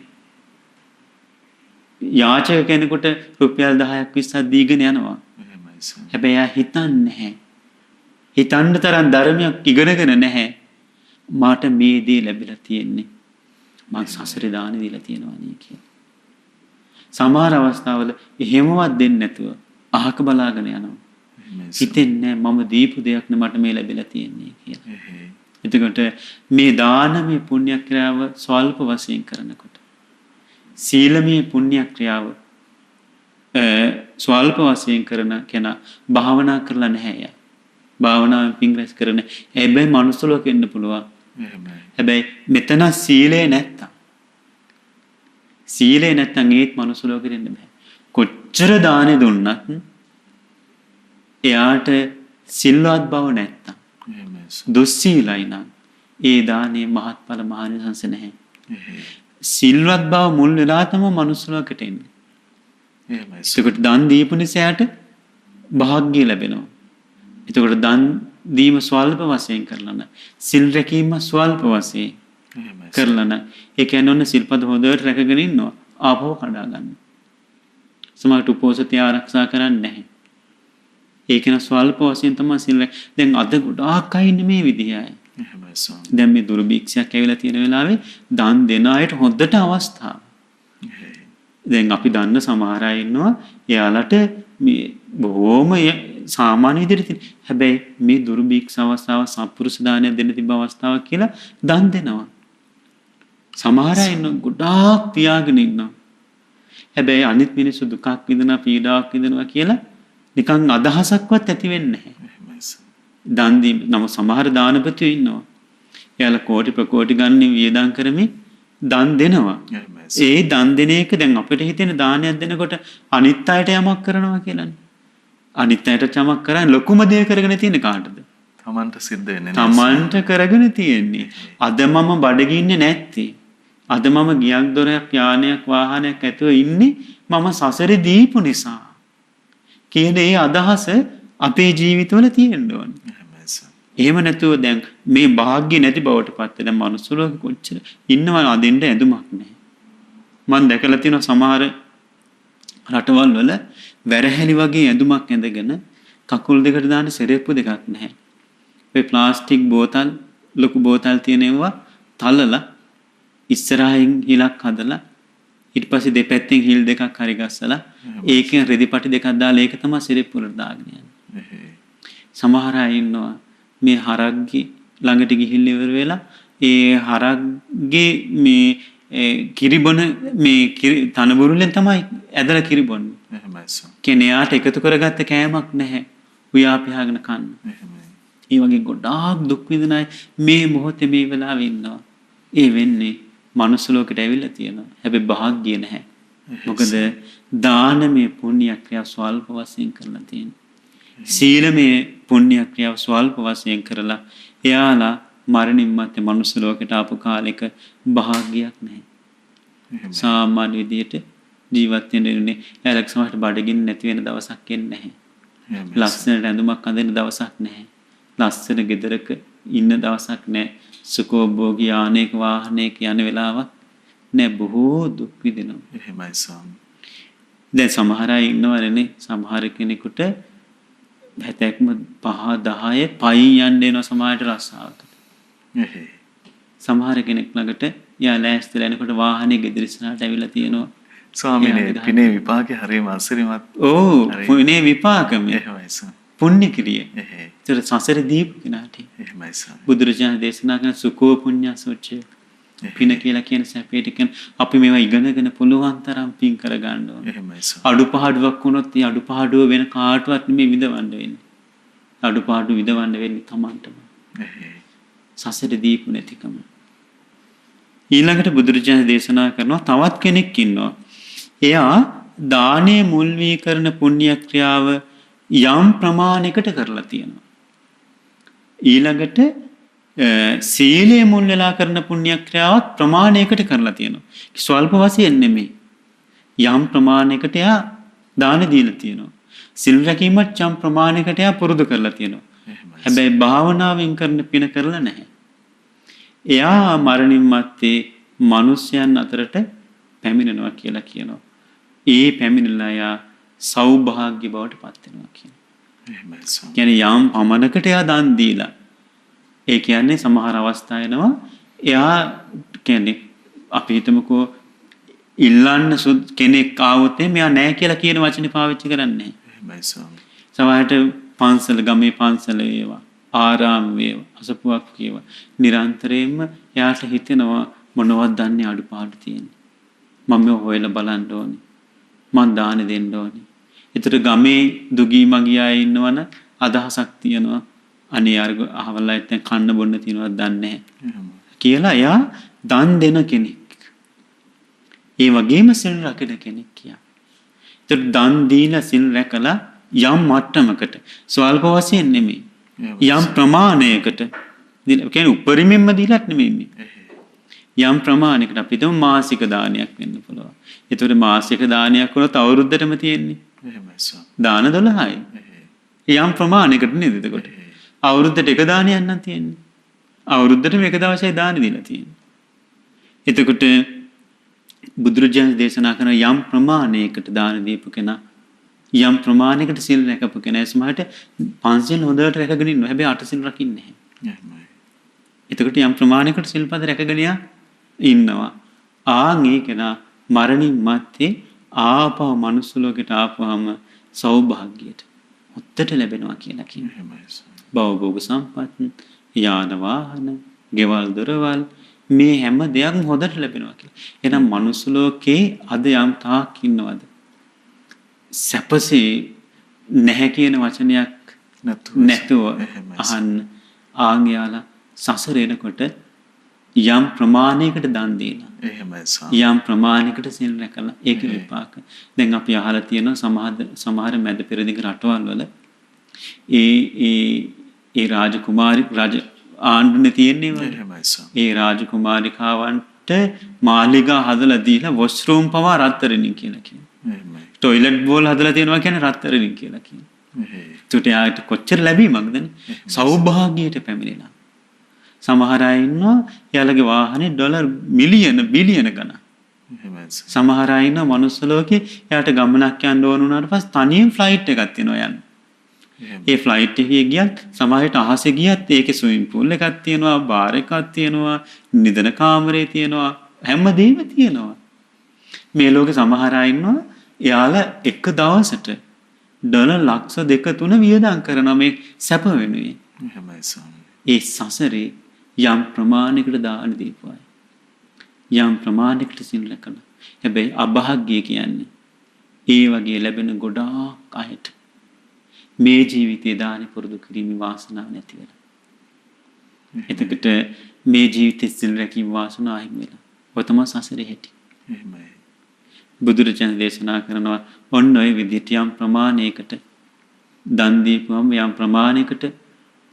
S1: යාචක කෙනෙකුට රුපියල් 10ක් 20ක් දීගෙන යනවා.
S2: එහෙමයි සම්.
S1: හැබැයි එයා හිතන්නේ නැහැ. හිතන්න තරම් ධර්මයක් ඉගෙනගෙන නැහැ. මාට මේ දේ ලැබිලා තියෙන්නේ. මං සසරේ දාන දීලා තියෙනවා නේ කියලා. සමහර අවස්ථාවල එහෙමවත් දෙන්නේ නැතුව අහක බලාගෙන යනවා. හිතෙන්නේ මම දීපු දෙයක් නේ මට මේ ලැබිලා තියෙන්නේ කියලා. එතකොට මේ දානමය පුණ්‍ය ක්‍රියාව ස්වල්ප වශයෙන් කරනකොට සීලමය පුණ්‍ය ක්‍රියාව ස්වල්ප වශයෙන් කරන කෙනා භාවනා කරලා නැහැ යා. භාවනාවෙන් පිං රැස් කරන හැබැයි මනුස්ස ලෝකෙ ඉන්න පුළුවන්. හැබැයි මෙතන සීලේ නැත්තම් ඒත් මනුස්ස ලෝකෙට එන්න බෑ. කොච්චර දානෙ දුන්නත් එයාට සිල්වත් බව නැත්තම් දුස්සීලයි නම් ඒ දානේ මහත්ඵල මහානිසංස නැහැ. සිල්වත් බව මුල් වෙලා තමයි මනුස්ස ලෝකෙට එන්නේ. එතකොට දන් දීපු නිසාට භාග්‍ය ලැබෙනවා. එතකොට දන් දීම ස්වල්ප වශයෙන් කරලා නැ සිල් රැකීම ස්වල්ප වශයෙන් කරලා නැ ඒ කියන්නේ ඔන්න සිල්පද හොඳට රැකගෙන ඉන්නවා ආපහු කඩා ගන්න. සමහරට උපෝසතය ආරක්ෂා කරන්නේ නැහැ. ඒක න ස්වල්ප වශයෙන් තමයි සිල් දැන් අද ගොඩාක් අය ඉන්නේ මේ විදිහයි. දැන් මේ දුර්භික්ෂයක් ඇවිල්ලා තියෙන වෙලාවේ දන් දෙන අයට හොඳට අවස්ථාව. දැන් අපි දන්න සමහර අය ඉන්නවා එයාලට මේ බොහොම සාමාන්‍ය විදිහට තියෙන. හැබැයි මේ දුර්භික්ෂ අවස්ථාව සත්පුරුෂ දානය දෙන්න තිබ්බ අවස්ථාවක් කියලා දන් දෙනවා. සමහර අය ඉන්න ගොඩාක් තියාගෙන ඉන්නවා. හැබැයි අනිත් මිනිස්සු දුකක් විඳිනවා පීඩාවක් විඳිනවා කියලා නිකන් අදහසක්වත් ඇති වෙන්නේ නැහැ. දන් දීම නම් සමහර දානපතියෝ ඉන්නවා. එයාලා කෝටි ප්‍රකෝටි ගන්න වියදම් කරමින් දන් දෙනවා. ඒ දන් දෙන එක දැන් අපිට හිතෙන දානයක් දෙනකොට අනිත් අයට යමක් කරනවා කියලානේ. අනිත් අයට යමක් කරන්නේ ලොකුම දේ කරගෙන තියෙන කාටද?
S2: තමන්ට සිද්ධ වෙන්නේ.
S1: තමන්ට කරගෙන තියෙන්නේ. අද මම බඩගින්නේ නැත්තේ. අද මම ගියක් දොරයක් යානයක් වාහනයක් ඇතුව ඉන්නේ මම සසරේ දීපු නිසා. කියන ඒ අදහස අපේ ජීවිතවල තියෙන්න ඕනේ. එහෙම නැතුව දැන් මේ වාග්ය නැති බවට පත් වෙන මනුස්ස ලෝකෙ කොච්චර ඉන්නවද අදින්න ඇඳුමක් නැහැ. මම දැකලා තියෙනවා සමහර රටවල් වල වැරහැලි වගේ ඇඳුමක් ඇඳගෙන කකුල් දෙකට දාන සෙරෙප්පු දෙකක් නැහැ. ඔය ප්ලාස්ටික් බෝතල් ලොකු බෝතල් තියෙනවා තලලා ඉස්සරහින් හිලක් හදලා ඊට පස්සේ දෙපැත්තෙන් හිල් දෙකක් හරි ගස්සලා ඒකෙන් රෙදි පටි දෙකක් දාලා ඒක තමයි සෙරෙප්පු වලට දාගෙන යන්නේ. සමහර අය ඉන්නවා මේ හරක්ගේ ළඟට ගිහිල්ලා ඉවර වෙලා ඒ හරක්ගේ මේ කිරිබොන මේ තනබුරුලෙන් තමයි ඇදලා කිරිබොන්නේ. එහෙමයි සර්. කෙනෙකුට එකතු කරගත්ත කෑමක් නැහැ. උයා පියාගෙන කන්න. එහෙමයි. ඒ වගේ ගොඩාක් දුක් විඳින අය මේ මොහොතේ මේ වෙලාවේ ඉන්නවා. ඒ වෙන්නේ මනුස්ස ලෝකෙට ඇවිල්ලා තියෙනවා. හැබැයි භාග්‍ය නැහැ. මොකද දානමය පුණ්‍ය ක්‍රියා ස්වල්ප වශයෙන් කරලා තියෙනවා. සීලමය පුණ්‍ය ක්‍රියාව ස්වල්ප වශයෙන් කරලා එයාලා මරණින් මත්තේ මනුස්ස ලෝකෙට ආපු කාලෙක භාග්‍යයක් නැහැ. සාමාන්‍ය විදියට ජීවත් වෙන්නේ එයාලක් සමහරට බඩගින්න නැති වෙන දවසක් එන්නේ නැහැ. ලස්සනට ඇඳුමක් අඳින දවසක් නැහැ. ලස්සන ගෙදරක ඉන්න දවසක් නැහැ. සුඛෝභෝගී යානයක වාහනයක යන වෙලාවක් නෑ බොහෝ දුක් විඳිනවා.
S2: එහෙමයි ස්වාමී.
S1: දැන් සමහර අය ඉන්නවනේ සමහර කෙනෙකුට හැතැක්ම 5 10 පයින් යන්න එනවා සමාජයට රස්සාවකට.
S2: එහේ.
S1: සමහර කෙනෙක් ළඟට යා ලෑස්තිලා එනකොට වාහනේ ගෙදර ඉස්සරහට ඇවිල්ලා තියෙනවා.
S2: ස්වාමීනි පිනේ විපාකේ හරියම අසිරිමත්.
S1: ඕ පුනේ විපාකම.
S2: එහෙමයි ස්වාමී.
S1: පුණ්‍ය ක්‍රිය.
S2: එහේ.
S1: ඒතර සසර දීපු කෙනාට
S2: එහෙමයි ස්වාමී.
S1: බුදුරජාණන් දේශනා කරන සුකෝ පුඤ්ඤසෝචය පින කියලා කියන සැපේට කියන අපි මේවා ඉගෙනගෙන පුළුවන් තරම් පින් කරගන්න ඕනේ.
S2: එහෙමයි ස්වාමී.
S1: අඩුපාඩුවක් වුණොත් ඒ අඩුපාඩුව වෙන කාටවත් නෙමෙයි විඳවන්න වෙන්නේ. අඩුපාඩු විඳවන්න වෙන්නේ Tamanටම.
S2: එහේ.
S1: සසර දීපු නැතිකම. ඊළඟට බුදුරජාණන් දේශනා කරනවා තවත් කෙනෙක් ඉන්නවා. එයා දානයේ මුල් වී කරන පුණ්‍ය ක්‍රියාව යම් ප්‍රමාණයකට කරලා තියෙනවා. ඊළඟට සීලයේ මුල් වෙලා කරන පුණ්‍ය ක්‍රියාවත් ප්‍රමාණයකට කරලා තියෙනවා. ස්වල්ප වශයෙන් නෙමෙයි. යම් ප්‍රමාණයකට එයා දාන දීලා තියෙනවා. සිල් රැකීමත් යම් ප්‍රමාණයකට එයා පුරුදු කරලා තියෙනවා. හැබැයි භාවනාවෙන් කරන පින කරලා නැහැ. එයා මරණින් මත්තේ මිනිස්යන් අතරට පැමිණෙනවා කියලා කියනවා. ඒ පැමිණිලා එයා සෞභාග්‍ය බවට පත් වෙනවා කියනවා.
S2: එහෙමයි ස්වාමී.
S1: කියන්නේ යම් පමණකට එයා දන් දීලා. ඒ කියන්නේ සමහර අවස්ථා එනවා එයා කියන්නේ අපි හිතමුකෝ ඉල්ලන්න කෙනෙක් ආවොත් මෙයා නැහැ කියලා කියන වචනේ පාවිච්චි කරන්නේ නැහැ.
S2: එහෙමයි ස්වාමී.
S1: සමහරට පන්සල ගමේ පන්සල වේවා ආරාම වේවා අසපුවක් වේවා නිරන්තරයෙන්ම එයාට හිතෙනවා මොනවද දන්නේ අඩුපාඩු තියෙන්නේ. මම මේ හොයලා බලන්න ඕනේ. මං දාන දෙන්න ඕනේ. ඒතර ගමේ දුගී මගිය අය ඉන්නවන අදහසක් තියෙනවා. අනේ අර අහවලා නැත්නම් කන්න බොන්න තියනවද දන්නේ නැහැ. කියලා එයා දන් දෙන කෙනෙක්. ඒ වගේම සිල් රැකෙන කෙනෙක් කියා. ඒතර දන් දීලා සිල් රැකලා යම් මට්ටමකට ස්වල්ප වශයෙන් නෙමෙයි. යම් ප්‍රමාණයකට කියන්නේ උපරිමෙන්ම දීලත් නෙමෙයි. යම් ප්‍රමාණයකට අපි හිතමු මාසික දානයක් වෙන්න පුළුවන්. ඒතකොට මාසික දානයක් වුණොත් අවුරුද්දටම තියෙන්නේ.
S2: එහෙමයි ස්වාමී.
S1: දාන 12යි. යම් ප්‍රමාණයකට නේද එතකොට? අවුරුද්දට එක දානයක් නම් තියෙන්නේ. අවුරුද්දටම එක දවසයි දාන දීලා තියෙන්නේ. එතකොට බුදුරජාණන් දේශනා කරන යම් ප්‍රමාණයකට දාන දීපු කෙනා යම් ප්‍රමාණයකට සිල් රැකපු කෙනා සමහරට පන්සිල් හොඳට රැකගෙන ඉන්නවා. හැබැයි අටසිල් රකින්නේ නැහැ.
S2: එහෙමයි.
S1: එතකොට යම් ප්‍රමාණයකට සිල්පද රැකගෙන ඉන්නවා. ආන් ඒ කෙනා මරණින් මත්තේ ආපහු මනුස්ස ලෝකයට ආපුවාම සෞභාග්‍යයට උත්තර ලැබෙනවා කියලා කියනවා.
S2: එහෙමයි ස්වාමී.
S1: භවභෝග සම්පත්, යාන වාහන, ගෙවල් දොරවල් මේ හැම දෙයක්ම හොඳට ලැබෙනවා කියලා. එහෙනම් මනුස්ස ලෝකේ අද යම් තාක් ඉන්නවද? සැපසේ නැහැ කියන වචනයක් නැතුව අහන්න ආන්යාලා සසර එනකොට යම් ප්‍රමාණයකට දන් දීලා
S2: එහෙමයි ස්වාමී.
S1: යම් ප්‍රමාණයකට සිල් රැකලා ඒක විපාක. දැන් අපි අහලා තියෙනවා සමහර මැද පෙරදිග රටවල් වල ඒ රාජකුමාරි රාජ ආණ්ඩුනේ තියෙන්නේ
S2: එහෙමයි ස්වාමී.
S1: ඒ රාජකුමාරිකාවන්ට මාලිගා හදලා දීලා වොෂ්රූම් පවා රත්තරන්ින් කියලා කියනවා.
S2: එහෙමයි.
S1: ටොයිලට් බෝල් හදලා තියෙනවා කියන්නේ රත්තරන්ින් කියලා කියනවා. ඒකට යාට කොච්චර ලැබීමක්ද නේ? සෞභාග්‍යයට පැමිණෙනවා. සමහර අය ඉන්නවා එයාලගේ වාහනේ ඩොලර් මිලියන බිලියන ගණන්.
S2: එහෙමයි.
S1: සමහර අය ඉන්නවා මනුස්ස ලෝකේ එයාට ගමනක් යන්න ඕන වුණාට පස්සේ තනියෙන් ෆ්ලයිට් එකක් තියෙනවා යන්න. ඒ ෆ්ලයිට් එකේ ගියත් සමහරට අහසේ ගියත් ඒකේ ස්විමින් pool එකක් තියෙනවා, බාර් එකක් තියෙනවා, නිදන කාමරේ තියෙනවා, හැමදේම තියෙනවා. මේ ලෝකේ සමහර අය ඉන්නවා එයාලා එක දවසට ඩොලර් ලක්ෂ 2-3 වියදම් කරනවා මේ සැප වෙනුවෙන්.
S2: එහෙමයි ස්වාමී.
S1: ඒ සසරේ යම් ප්‍රමාණයකට දාන දීපු අය. යම් ප්‍රමාණයකට සිල් රැකලා. හැබැයි අභාග්‍ය කියන්නේ ඒ වගේ ලැබෙන ගොඩාක් අයට මේ ජීවිතේ දාන පුරුදු කිරීමේ වාසනාව නැති වෙලා. එතකොට මේ ජීවිතේ සිල් රැකීම වාසනාව හිමි වෙලා. ඔය තමයි සසරේ හැටි.
S2: එහෙමයි.
S1: බුදුරජාණන් දේශනා කරනවා ඔන්න ඔය විදිහට යම් ප්‍රමාණයකට දන් දීපුවම යම් ප්‍රමාණයකට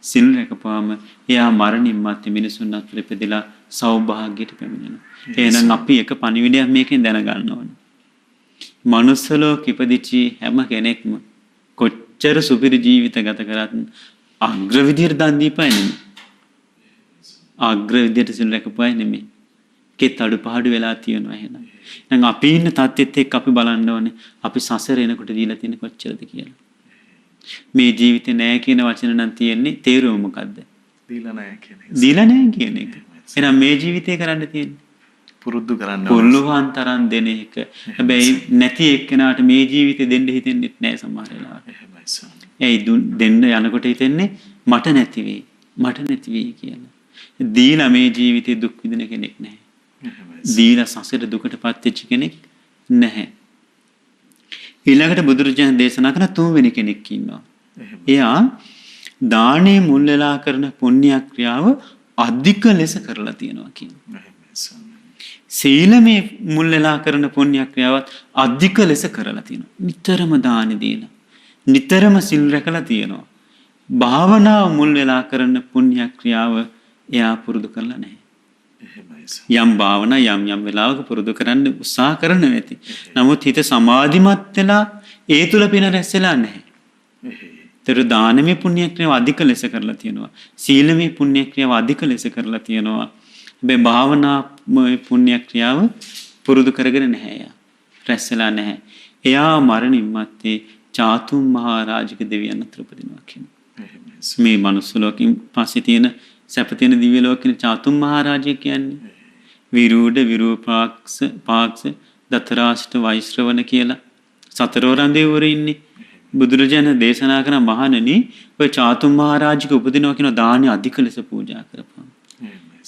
S1: සිල් රැකපුවාම එයා මරණින් මත්තේ මිනිසුන් අතර ඉපදලා සෞභාග්‍යයට පැමිණෙනවා. එහෙනම් අපි එක පණිවිඩයක් මේකෙන් දැනගන්න ඕනේ. මනුස්ස ලෝකෙ ඉපදිච්ච හැම කෙනෙක්ම කොච්චර සුපිරි ජීවිත ගත කරත් අග්‍ර විදියට දන් දීපයි නෙමෙයි. අග්‍ර විදියට සිල් රැකපුවයි නෙමෙයි. කෙත් අඩුපාඩු වෙලා තියෙනවා එහෙනම්. දැන් අපි ඉන්න තත්ත්වෙත් එක්ක අපි බලන්න ඕනේ අපි සසර එනකොට දීලා තියෙන කොච්චරද කියලා. මේ ජීවිතේ නෑ කියන වචන නම් තියෙන්නේ තේරුම මොකද්ද?
S2: දීලා නෑ කියන එක.
S1: දීලා නෑ කියන එක. එහෙනම් මේ ජීවිතේ කරන්න තියෙන්නේ
S2: පුරුදු කරන්න
S1: පුළුවන් තරම් දෙන එක. හැබැයි නැති එක්කෙනාට මේ ජීවිතේ දෙන්න හිතෙන්නේ නැහැ සමහර වෙලාවට.
S2: එහෙමයි ස්වාමී.
S1: ඒ දෙන්න යනකොට හිතෙන්නේ මට නැති වෙයි. මට නැති වෙයි කියලා. දීලා මේ ජීවිතේ දුක් විඳින කෙනෙක් නැහැ.
S2: එහෙමයි.
S1: දීලා සසර දුකටපත් වෙච්ච කෙනෙක් නැහැ. ඊළඟට බුදුරජාණන් දේශනා කරන තුන්වෙනි කෙනෙක් ඉන්නවා. එයා දානේ මුල් වෙලා කරන පුණ්‍ය ක්‍රියාව අධික ලෙස කරලා තියෙනවා කියනවා. සීලමේ මුල් වෙලා කරන පුණ්‍ය ක්‍රියාවත් අධික ලෙස කරලා තියෙනවා. නිතරම දාන දීලා. නිතරම සිල් රැකලා තියෙනවා. භාවනාව මුල් වෙලා කරන පුණ්‍ය ක්‍රියාව එයා පුරුදු කරලා නැහැ. යම් භාවනා යම් වෙලාවක පුරුදු කරන්න උත්සාහ කරන වෙති. නමුත් හිත සමාධිමත් වෙලා ඒ තුල පින රැස්සෙලා නැහැ. ඒතර දානමේ පුණ්‍ය ක්‍රියාව අධික ලෙස කරලා තියෙනවා. සීලමේ පුණ්‍ය ක්‍රියාව අධික ලෙස කරලා තියෙනවා. හැබැයි භාවනාමය පුණ්‍ය ක්‍රියාව පුරුදු කරගෙන නැහැ එයා. රැස්සෙලා නැහැ. එයා මරණින් මත්තේ චාතුම් මහරජික දෙවියන් අතර උපදිනවා කියනවා. මේ මනුස්ස ලෝකෙන් පස්සේ තියෙන සැප තියෙන දිව්‍ය ලෝකෙන චාතුම් මහරජය කියන්නේ විරූඪ විරූපාක්ෂ පාක්ෂ දතරාෂ්ට වෛශ්‍රවණ කියලා සතරවරන් දෙවිවරු ඉන්නේ. බුදුරජාණන් දේශනා කරන මහණෙනි ඔය චාතුම් මහරජික උපදිනවා කියන දානි අධික ලෙස පූජා කරපුවා.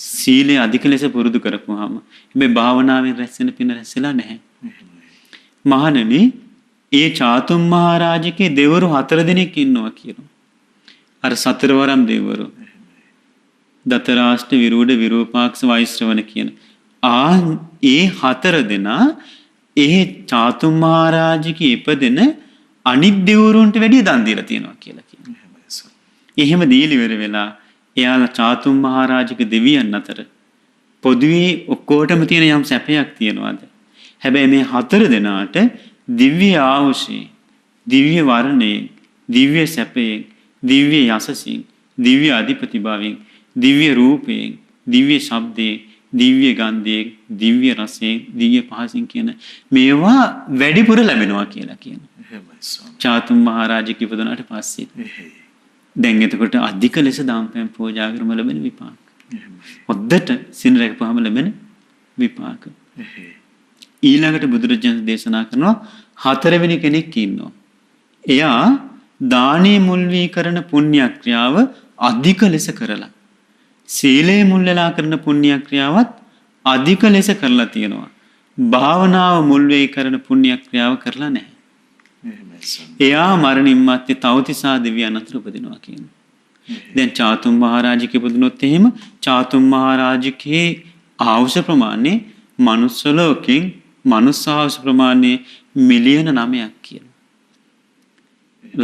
S1: සීලය අධික ලෙස පුරුදු කරපුවාම මේ භාවනාවෙන් රැස්සෙන පින රැස්සෙලා නැහැ. මහණෙනි ඒ චාතුම් මහරජිකේ දෙවරු 4 දෙනෙක් ඉන්නවා කියනවා. අර සතරවරම් දෙවිවරු. දතරාෂ්ට විරූඪ විරූපාක්ෂ වෛශ්‍රවණ කියන ඒ 4 දෙනා ඒ චාතුම් මහරජිකේ ඉපදෙන අනිත් දෙවිවරුන්ට වැඩිය දන් දීලා තියෙනවා කියලා කියනවා. එහෙම දීලි ඉවර වෙලා එයාලා චාතුම් මහරජික දෙවියන් අතර පොදුවේ ඔක්කොටම තියෙන යම් සැපයක් තියනවාද? හැබැයි මේ 4 දෙනාට දිව්‍ය ආයුෂේ, දිව්‍ය වර්ණයේ, දිව්‍ය සැපයේ, දිව්‍ය යසසින්, දිව්‍ය අධිපති භාවයෙන්, දිව්‍ය රූපයෙන්, දිව්‍ය ශබ්දයෙන්, දිව්‍ය ගන්ධයෙන්, දිව්‍ය රසයෙන්, දිව්‍ය පහසින් කියන මේවා වැඩිපුර ලැබෙනවා කියලා කියනවා. චාතුම් මහරජික ඉපදුනාට පස්සේ දැන් එතකොට අධික ලෙස දාම්පැන් පූජා කරම ලැබෙන විපාක. හොද්දට සිල් රැකපුවාම ලැබෙන විපාක. ඊළඟට බුදුරජාණන් දේශනා කරනවා 4 වෙනි කෙනෙක් ඉන්නවා. එයා දානේ මුල් වී කරන පුණ්‍ය ක්‍රියාව අධික ලෙස කරලා සීලේ මුල් වෙලා කරන පුණ්‍ය ක්‍රියාවත් අධික ලෙස කරලා තියෙනවා. භාවනාව මුල් වෙයි කරන පුණ්‍ය ක්‍රියාව කරලා නැහැ. එයා මරණින් මත්තේ තවතිසා දෙවියන් අතර උපදිනවා කියනවා. දැන් චාතුම් මහරජික ඉපදුනොත් එහෙම චාතුම් මහරජිකේ ආයුෂ ප්‍රමාණය මනුස්ස ලෝකෙන් මනුස්ස ආයුෂ ප්‍රමාණය මිලියන 9ක් කියනවා.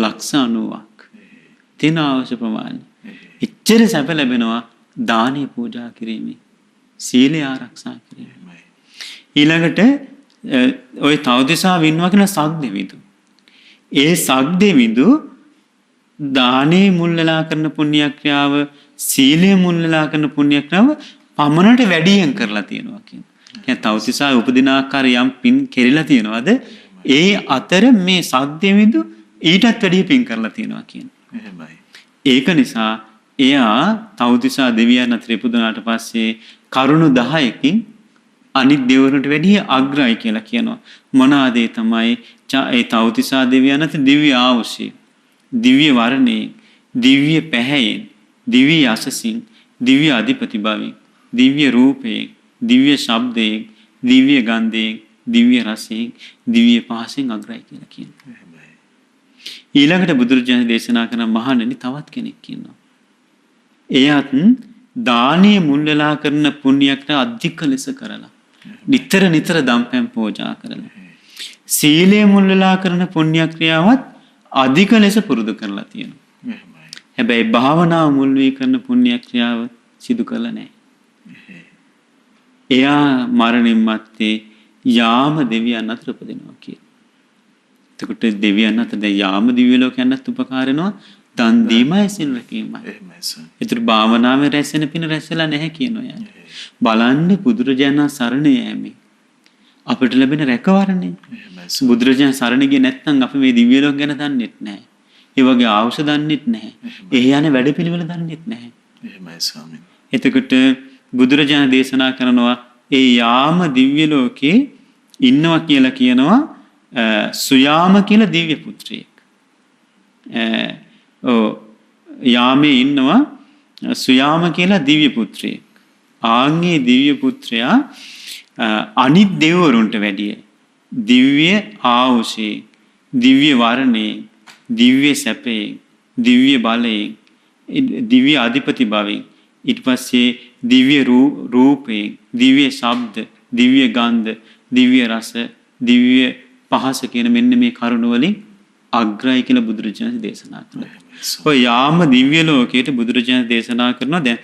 S1: ලක්ෂ 90ක් තින ආයුෂ ප්‍රමාණය. එච්චර සැප ලැබෙනවා දානීය පූජා කිරීමෙන්, සීලය ආරක්ෂා කිරීමෙන්. ඊළඟට ওই තවතිසා වින්නවා කියන සග්දෙවිදු. ඒ සග්දෙවිදු දානේ මුල් වෙලා කරන පුණ්‍ය ක්‍රියාව, සීලය මුල් වෙලා කරන පුණ්‍ය ක්‍රියාව පමණට වැඩියෙන් කරලා තියෙනවා කියනවා. කියන්නේ තවතිසා උපදින ආකාර යම් පින් කෙරිලා තියෙනවද? ඒ අතර මේ සග්දෙවිදු ඊටත් වැඩිය පින් කරලා තියෙනවා කියනවා. එහෙමයි. ඒක නිසා එයා තවතිසා දෙවියන් අතර ඉපදුනාට පස්සේ කරුණු 10කින් අනිත් දෙවිවරුන්ට වැඩිය අග්‍රයි කියලා කියනවා. මොනවාද ඒ තමයි ඒ තවතිසා දෙවියන් අතර දිව්‍ය ආයුෂය, දිව්‍ය වර්ණයේ, දිව්‍ය පැහැයෙන්, දිව්‍ය යසසින්, දිව්‍ය අධිපති භාවයෙන්, දිව්‍ය රූපයෙන්, දිව්‍ය ශබ්දයෙන්, දිව්‍ය ගන්ධයෙන්, දිව්‍ය රසයෙන්, දිව්‍ය පහසෙන් අග්‍රයි කියලා කියනවා. ඊළඟට බුදුරජාණන් දේශනා කරන මහණෙනි තවත් කෙනෙක් ඉන්නවා. එයත් දානීය මුල් වෙලා කරන පුණ්‍යකට අධික ලෙස කරලා නිතර දම්පැන් පූජා කරලා සීලය මුල් වෙලා කරන පුණ්‍ය ක්‍රියාවත් අධික ලෙස පුරුදු කරලා තියෙනවා. හැබැයි භාවනාව මුල් වී කරන පුණ්‍ය ක්‍රියාව සිදු කරලා නැහැ. එයා මරණින් මත්තේ යාම දෙවියන් අතර උපදිනවා කියලා. එතකොට දෙවියන් අතර දැන් යාම දිව්‍ය ලෝකයන්ට උපකාර වෙනවා දන් දීමයි සිල් රැකීමයි.
S2: එහෙමයි ස්වාමී.
S1: ඒතර භාවනාවේ රැසෙන පින රැසලා නැහැ කියනවා. බලන්න බුදුරජාණන් සරණ යෑමේ අපිට ලැබෙන රැකවරණය.
S2: එහෙමයි.
S1: බුදුරජාණන් සරණ ගියේ නැත්නම් අපි මේ දිව්‍ය ලෝක ගැන දන්නෙත් නැහැ. ඒ වගේ ආවුෂ දන්නෙත් නැහැ. ඒ යන්නේ වැඩපිළිවෙල දන්නෙත් නැහැ.
S2: එහෙමයි ස්වාමීන්.
S1: එතකොට බුදුරජාණන් දේශනා කරනවා ඒ යාම දිව්‍ය ලෝකේ ඉන්නවා කියලා කියනවා සුයාම කියලා දිව්‍ය පුත්‍රයෙක්. යාමේ ඉන්නවා සුයාම කියලා දිව්‍ය පුත්‍රයෙක්. ආන්ගේ දිව්‍ය පුත්‍රයා අනිත් දෙවිවරුන්ට වැඩිය දිව්‍ය ආවුෂේ, දිව්‍ය වර්ණේ, දිව්‍ය සැපේ, දිව්‍ය බලේ, දිව්‍ය අධිපති භවෙන්, ඊට පස්සේ දිව්‍ය රූපේ, දිව්‍ය ශබ්ද, දිව්‍ය ගන්ධ, දිව්‍ය රස, දිව්‍ය පහස කියන මෙන්න මේ කරුණ වලින් අග්‍රයි කියලා බුදුරජාණන් දේශනා කළා. ඔය යාම දිව්‍ය ලෝකයට බුදුරජාණන් දේශනා කරනවා දැන්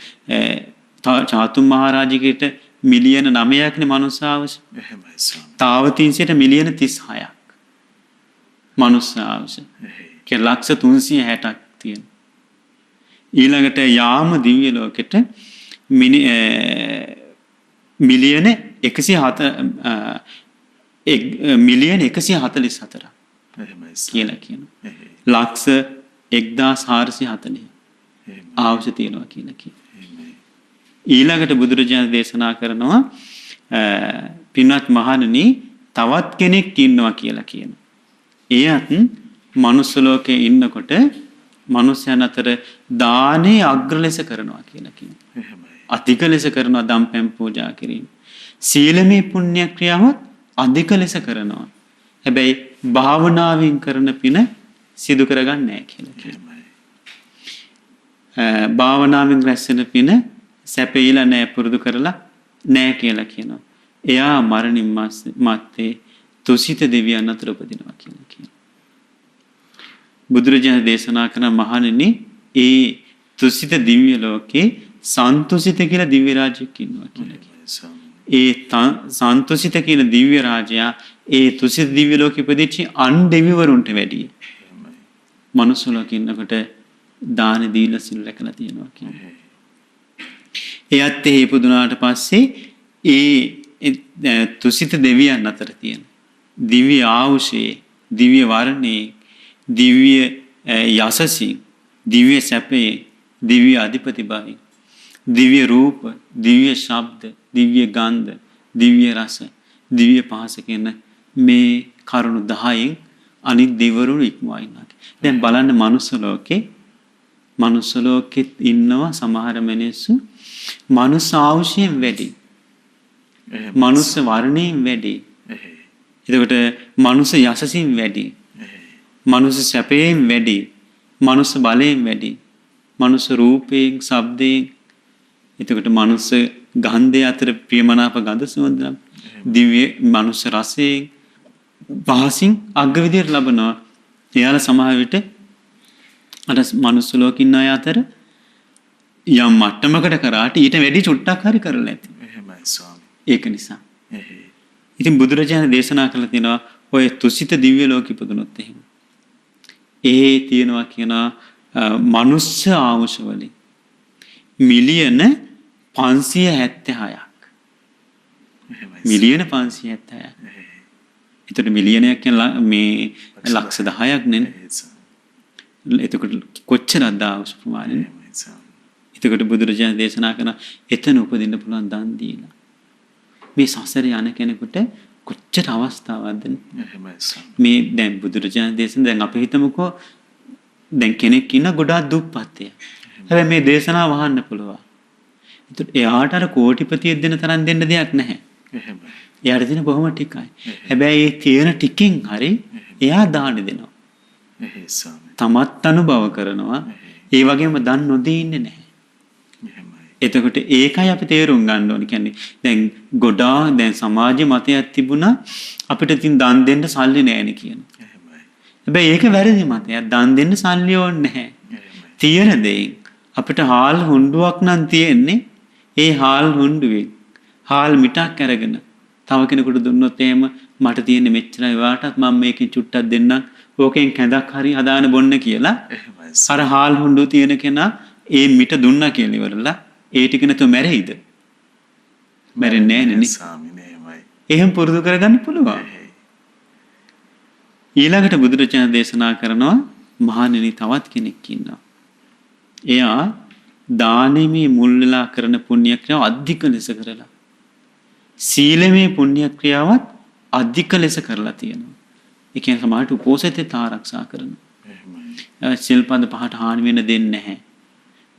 S1: චාතුම් මහරජිකේට මිලියන 9ක්නේ මනුස්සාවස.
S2: එහෙමයි ස්වාමී.
S1: තාවතින්සයට මිලියන 36ක් මනුස්සාවස. ඒ ලක්ෂ 360ක් තියෙනවා. ඊළඟට යාම දිව්‍ය ලෝකෙට මිලියන 144ක් කියලා කියනවා. ලක්ෂ 1440 ආවුෂ තියෙනවා කියලා කියනවා. ඊළඟට බුදුරජාණන් දේශනා කරනවා පින්වත් මහණෙනි තවත් කෙනෙක් ඉන්නවා කියලා කියනවා. එයත් මනුස්ස ලෝකේ ඉන්නකොට මනුස්සයන් අතර දානේ අග්‍ර ලෙස කරනවා කියලා කියනවා. අධික ලෙස කරනවා දම්පැන් පූජා කිරීම. සීලමේ පුණ්‍ය ක්‍රියාවත් අධික ලෙස කරනවා. හැබැයි භාවනාවෙන් කරන පින සිදු කරගන්නේ නැහැ කියලා කියනවා. භාවනාවෙන් රැස්සෙන පින සැපේලා නැහැ පුරුදු කරලා නැහැ කියලා කියනවා. එයා මරණින් මත්තේ තුසිත දෙවියන් අතර උපදිනවා කියලා කියනවා. බුදුරජාණන් දේශනා කරන මහණෙනි ඒ තුසිත දිව්‍ය ලෝකේ සන්තුසිත කියලා දිව්‍ය රාජ්‍යයක් ඉන්නවා කියලා කියනවා. ඒ සන්තුසිත කියන දිව්‍ය රාජයා ඒ තුසිත දිව්‍ය ලෝකෙ ඉපදිච්ච අන් දෙවිවරුන්ට වැඩියි. මනුස්ස ලෝකෙ ඉන්නකොට දාන දීලා සිල් රැකලා තියෙනවා කියනවා. එයත් එහි ඉපදුනාට පස්සේ ඒ තුසිත දෙවියන් අතර තියෙන දිව්‍ය ආවුෂේ, දිව්‍ය වර්ණේ, දිව්‍ය යසසී, දිව්‍ය සැපේ, දිව්‍ය අධිපති භවෙන්, දිව්‍ය රූප, දිව්‍ය ශබ්ද, දිව්‍ය ගන්ධ, දිව්‍ය රස, දිව්‍ය පහස කියන මේ කරුණු 10න් අනිත් දෙවිවරුන් ඉක්මවා ඉන්නවා. දැන් බලන්න මනුස්ස ලෝකෙත් ඉන්නවා සමහර මිනිස්සු මනුස්ස ආවුෂයෙන් වැඩි. මනුස්ස වර්ණයෙන් වැඩි. එතකොට මනුස්ස යසසින් වැඩි. මනුස්ස සැපයෙන් වැඩි. මනුස්ස බලයෙන් වැඩි. මනුස්ස රූපයෙන්, ශබ්දයෙන්, එතකොට මනුස්ස ගන්ධය අතර ප්‍රියමනාප ගඳ සුවඳ, දිව්‍ය මනුස්ස රසයෙන්, පහසින් අග්‍ර විදියට ලබනවා. එයාලා සමහර විට අර මනුස්ස ලෝකේ ඉන්න අය අතර යම් මට්ටමකට කරාට ඊට වැඩි චුට්ටක් හරි කරලා ඇති.
S2: එහෙමයි ස්වාමී.
S1: ඒක නිසා. ඉතින් බුදුරජාණන් දේශනා කළා තියෙනවා ඔය තුසිත දිව්‍ය ලෝකෙ ඉපදුනොත් එහෙම. තියෙනවා කියනවා මනුස්ස ආවුෂ වලින් මිලියන 576ක්. මිලියන 576ක්. එතකොට මිලියනයක් කියන්නේ මේ ලක්ෂ 10ක් නේ. එතකොට කොච්චරද ආවුෂ ප්‍රමාණය? එතකොට බුදුරජාණන් දේශනා කරන එතන උපදින්න පුළුවන් දන් දීලා. මේ සසරේ යන කෙනෙකුට කොච්චර අවස්ථාවක්ද මේ දැන් බුදුරජාණන් දේශන දැන් අපි හිතමුකෝ දැන් කෙනෙක් ඉන්න ගොඩාක් දුප්පත්ය. හැබැයි මේ දේශනාව වහන්න පුළුවන්. ඒත් එයාට අර කෝටිපතියෙක් දෙන තරම් දෙන්න දෙයක් නැහැ. එහෙමයි. එයාට දෙන බොහොම ටිකයි. හැබැයි ඒ තියෙන ටිකෙන් හරි එයා දාන දෙනවා. තමත් අනුභව කරනවා. ඒ වගේම දන් නොදී ඉන්නේ නැහැ. එතකොට ඒකයි අපි තේරුම් ගන්න ඕනේ. කියන්නේ දැන් ගොඩාක් දැන් සමාජ මතයක් තිබුණා අපිට තින් දන් දෙන්න සල්ලි නැහැනේ කියනවා. හැබැයි ඒක වැරදි මතයක්. දන් දෙන්න සල්ලි ඕනේ නැහැ. තියෙන දෙයින් අපිට හාල් හුණ්ඩුවක් නම් තියෙන්නේ ඒ හාල් හුණ්ඩුවේ හාල් මිටක් අරගෙන තව කෙනෙකුට දුන්නොත් එහෙම මට තියෙන්නේ මෙච්චරයි වාටත් මම මේකෙන් චුට්ටක් දෙන්නම් ඕකෙන් කැඳක් හරි හදාන බොන්න කියලා
S2: එහෙමයි
S1: අර හාල් හුඬු තියෙන කෙනා ඒ මිට දුන්නා කියලා ඉවරලා ඒ ටික නැතුව මැරෙයිද? මැරෙන්නේ නැහැ නේ.
S2: ස්වාමීනි එහෙමයි.
S1: එහෙම පුරුදු කරගන්න පුළුවන්. ඊළඟට බුදුරජාණන් දේශනා කරනවා මහණෙනි තවත් කෙනෙක් ඉන්නවා. එයා දානෙමේ මුල් වෙලා කරන පුණ්‍ය ක්‍රියාව අධික ලෙස කරලා සීලමේ පුණ්‍ය ක්‍රියාවත් අධික ලෙස කරලා තියෙනවා. ඒ කියන්නේ සමාහට උපෝසතේ ආරක්ෂා කරනවා.
S2: එහෙමයි.
S1: සිල්පද පහට හානි වෙන්න දෙන්නේ නැහැ.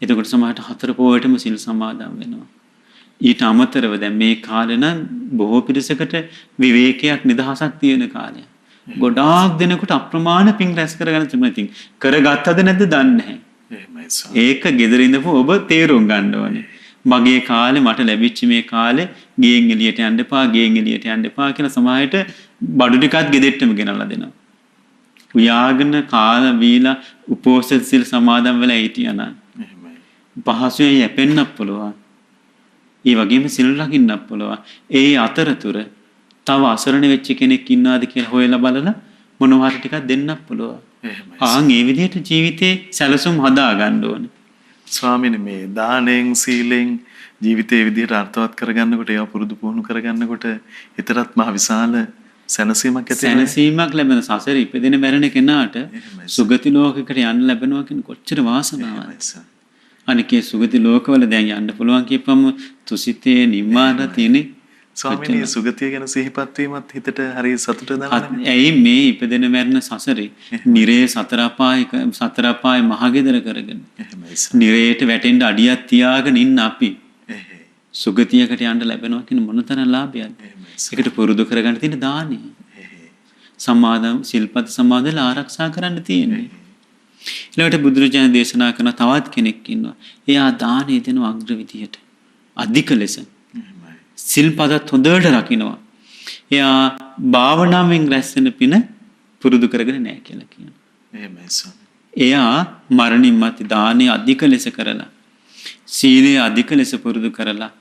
S1: එතකොට සමාහට හතර පොයටම සිල් සමාදන් වෙනවා. ඊට අමතරව දැන් මේ කාලේ නම් බොහෝ පිරිසකට විවේකයක් නිදහසක් තියෙන කාලයක්. ගොඩාක් දෙනෙකුට අප්‍රමාණ පිං රැස් කරගන්න තිබුණා. ඉතින් කරගත්තද නැද්ද දන්නේ නැහැ.
S2: එහෙමයි.
S1: ඒක ගෙදර ඉඳපු ඔබ තේරුම් ගන්න ඕනේ. මගේ කාලේ මට ලැබිච්ච මේ කාලේ ගෙන් එළියට යන්න එපා, ගෙන් එළියට යන්න එපා කියලා සමාහයට බඩු ටිකත් ගෙදෙට්ටම ගෙනල්ලා දෙනවා. උයාගෙන කාල බීලා උපෝසත සිල් සමාදන් වෙලා හිටියා නම්
S2: එහෙමයි.
S1: පහසුවෙන් යැපෙන්නත් පුළුවන්. ඒ වගේම සිල් රකින්නත් පුළුවන්. ඒ අතරතුර තව අසරණ වෙච්ච කෙනෙක් ඉන්නවාද කියලා හොයලා බලලා මොනවා හරි ටිකක් දෙන්නත් පුළුවන්.
S2: එහෙමයි.
S1: ආන් ඒ විදිහට ජීවිතේ සැලසුම් හදා ගන්න ඕනේ.
S2: ස්වාමීනි මේ දානෙන් සීලෙන් ජීවිතේ විදිහට අර්ථවත් කරගන්නකොට ඒවා පුරුදු පුහුණු කරගන්නකොට ඊතරත් මහ විශාල සැනසීමක් ඇති වෙනවා.
S1: සැනසීමක් ලැබෙන සසර ඉපදෙන මැරෙන කෙනාට සුගති ලෝකයකට යන්න ලැබෙනවා කියන කොච්චර වාසනාවක්ද. අනිකේ සුගති ලෝකවල දැන් යන්න පුළුවන් කියපම තුසිතේ නිම්මාන තියෙන්නේ.
S2: ස්වාමීනි සුගතිය ගැන සිහිපත් වීමත් හිතට හරි සතුට දැනෙනවා.
S1: ඇයි මේ ඉපදෙන මැරෙන සසරේ නිරේ සතර අපාය මහගෙදර කරගෙන නිරේට වැටෙන්න අඩියක් තියාගෙන ඉන්න අපි සුගතියකට යන්න ලැබෙනවා කියන මොනතරම් ලාභයක්ද? ඒකට පුරුදු කරගන්න තියෙන දානෙ. සමාදම් සිල්පද සමාදල ආරක්ෂා කරන්න තියෙන්නේ. ඊළඟට බුදුරජාණන් දේශනා කරන තවත් කෙනෙක් ඉන්නවා. එයා දානෙ දෙන අග්‍ර විදියට අධික ලෙස සිල්පදත් හොඳට රකින්නවා. එයා භාවනාවෙන් රැස් වෙන පින පුරුදු කරගෙන නැහැ කියලා කියනවා.
S2: එහෙමයි ස්වාමී.
S1: එයා මරණින් මත්තේ දානෙ අධික ලෙස කරලා සීලය අධික ලෙස පුරුදු කරලා